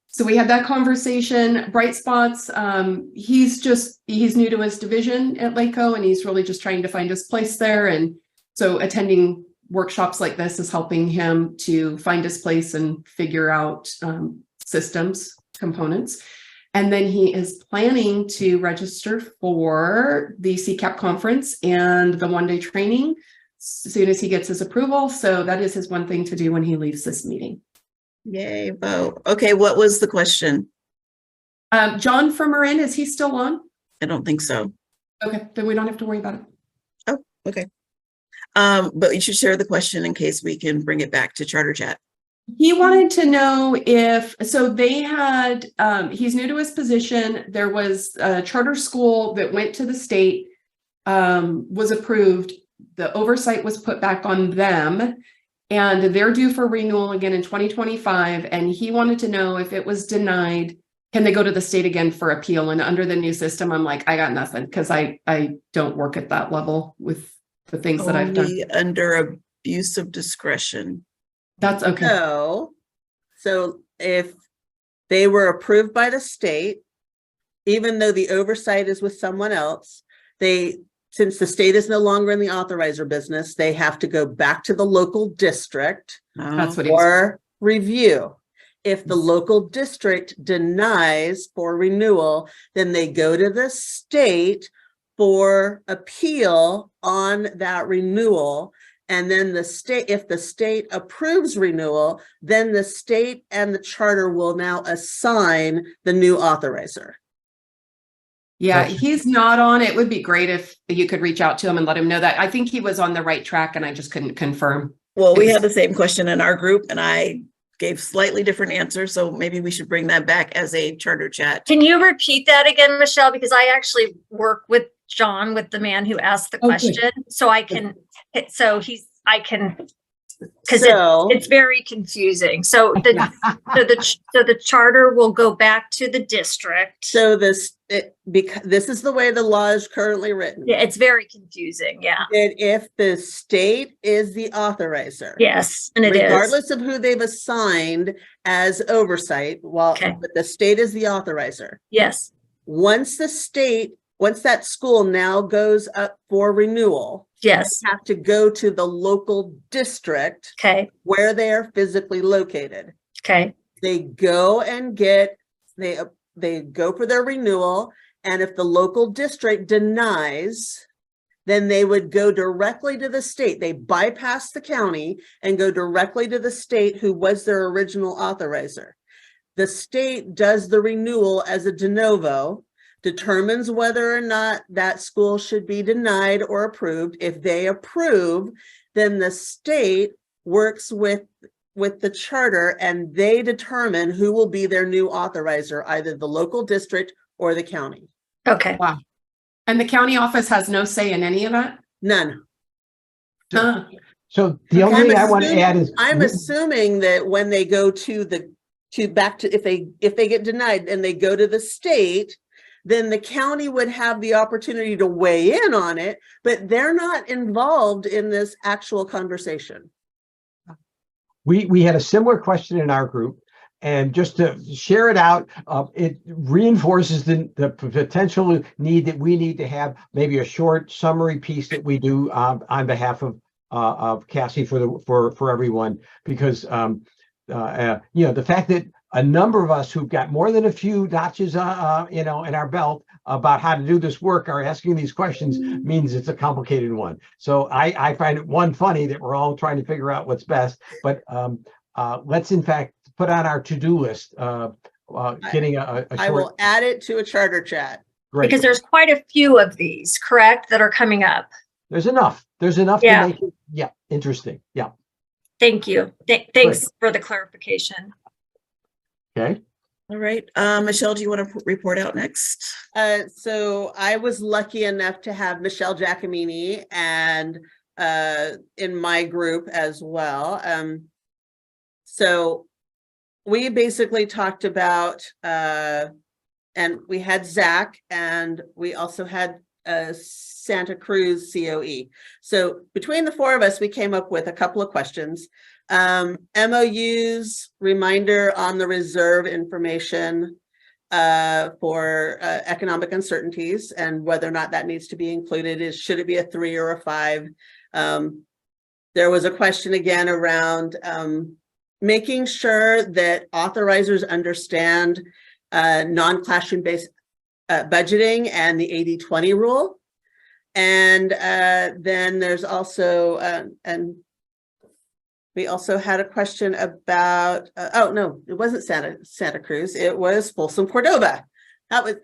So we had that conversation. Bright spots. He's new to his division at Laco, and he's really just trying to find his place there. And so attending workshops like this is helping him to find his place and figure out systems, components. And then he is planning to register for the CCAP conference and the one-day training as soon as he gets his approval. So that is his one thing to do when he leaves this meeting. Yay, Bo. Okay, what was the question? John from Marin, is he still on? I don't think so. Okay, then we don't have to worry about it. Oh, okay. But you should share the question in case we can bring it back to Charter Chat. He wanted to know if, so they had, he's new to his position. There was a charter school that went to the state, was approved. The oversight was put back on them, and they're due for renewal again in 2025. And he wanted to know if it was denied, can they go to the state again for appeal? And under the new system, I'm like, I got nothing, because I don't work at that level with the things that I've done. Only under abuse of discretion. That's okay. So if they were approved by the state, even though the oversight is with someone else, since the state is no longer in the authorizer business, they have to go back to the local district That's what for review. If the local district denies for renewal, then they go to the state for appeal on that renewal. And then the state, if the state approves renewal, then the state and the charter will now assign the new authorizer. Yeah, he's not on. It would be great if you could reach out to him and let him know that. I think he was on the right track, and I just couldn't confirm. Well, we had the same question in our group, and I gave slightly different answers. So maybe we should bring that back as a Charter Chat. Can you repeat that again, Michelle? Because I actually work with John, with the man who asked the question. So I can, because it's very confusing. So the charter will go back to the district. So because this is the way the law is currently written. Yeah, it's very confusing. Yeah. And if the state is the authorizer. Yes, and it regardless of who they've assigned as oversight, but the state is the authorizer. Yes. Once that school now goes up for renewal, yes, they have to go to the local district where they are physically located. Okay. They go and they go for their renewal, and if the local district denies, then they would go directly to the state. They bypass the county and go directly to the state, who was their original authorizer. The state does the renewal as a de novo. determines whether or not that school should be denied or approved. If they approve, then the state works with the charter and they determine who will be their new authorizer, either the local district or the county. Okay. Wow. And the county office has no say in any of that? None. Huh. So the only thing I want to assuming- add is I'm assuming that when they go if they get denied and they go to the state, then the county would have the opportunity to weigh in on it, but they're not involved in this actual conversation. we had a similar question in our group, and just to share it out, it reinforces the potential need that we need to have maybe a short summary piece that we do on behalf of CASI for everyone, because the fact that a number of us who've got more than a few notches in our belt about how to do this work are asking these questions means it's a complicated one. So I find it funny that we're all trying to figure out what's best, but let's in fact put on our to-do list getting a short. I will add it to a charter chat. Great. Because there's quite a few of these, correct, that are coming up. There's enough Yeah. to make it interesting. Thank you. Thanks for the clarification. Okay. All right. Michelle, do you want to report out next? So I was lucky enough to have Michelle Giacomini and in my group as well. So we basically talked about, and we had Zach, and we also had Santa Cruz COE. So between the four of us, we came up with a couple of questions. MOUs, reminder on the reserve information for economic uncertainties and whether or not that needs to be included. Should it be a 3 or a 5? There was a question again around making sure that authorizers understand non-classroom based budgeting and the 80-20 rule. And then there's also, and we also had a question about, oh no, it wasn't Santa Cruz, it was Folsom Cordova. That was,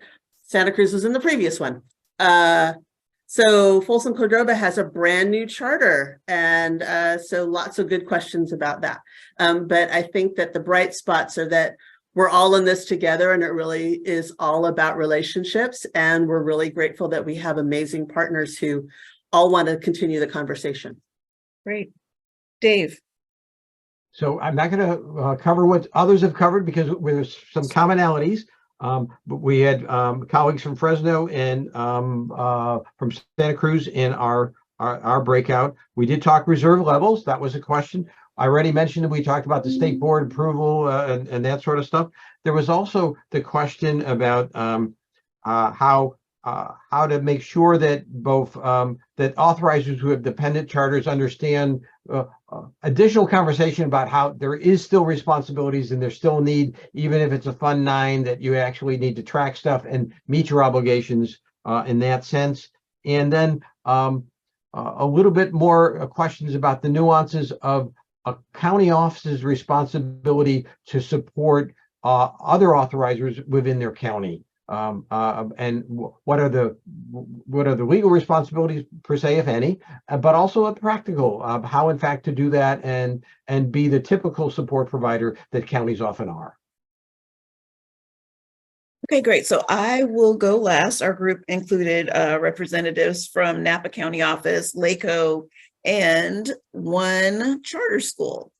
Santa Cruz was in the previous one. So Folsom Cordova has a brand new charter, and so lots of good questions about that. But I think that the bright spots are that we're all in this together, and it really is all about relationships. And we're really grateful that we have amazing partners who all want to continue the conversation. Great. Dave. So I'm not going to cover what others have covered because there's some commonalities. But we had colleagues from Fresno and from Santa Cruz in our breakout. We did talk reserve levels. That was a question. I already mentioned that we talked about the state board approval and that sort of stuff. There was also the question about how to make sure that both that authorizers who have dependent charters understand additional conversation about how there is still responsibilities and there's still need, even if it's a Fund 9, that you actually need to track stuff and meet your obligations in that sense. And then a little bit more questions about the nuances of a county office's responsibility to support other authorizers within their county. And what are the legal responsibilities per se, if any, but also a practical how in fact to do that and be the typical support provider that counties often are. Okay, great. So I will go last. Our group included representatives from Napa County Office, LACO, and one charter school.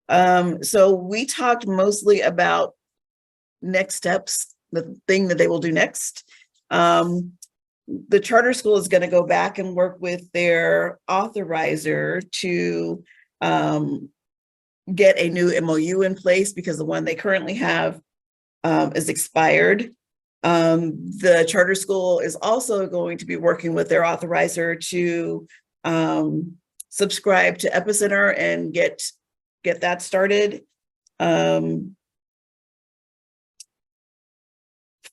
So we talked mostly about next steps, the thing that they will do next. The charter school is going to go back and work with their authorizer to get a new MOU in place because the one they currently have is expired. The charter school is also going to be working with their authorizer to subscribe to Epicenter and get that started.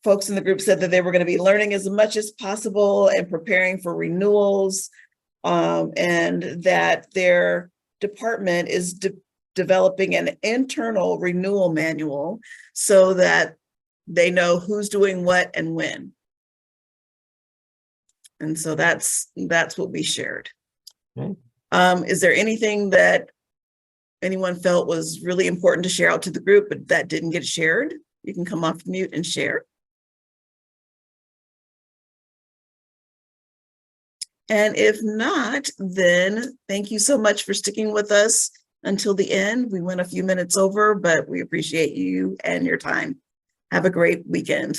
Folks in the group said that they were going to be learning as much as possible and preparing for renewals, and that their department is developing an internal renewal manual so that they know who's doing what and when. And so that's what we shared. Okay. Is there anything that anyone felt was really important to share out to the group, but that didn't get shared? You can come off mute and share. And if not, then thank you so much for sticking with us until the end. We went a few minutes over, but we appreciate you and your time. Have a great weekend.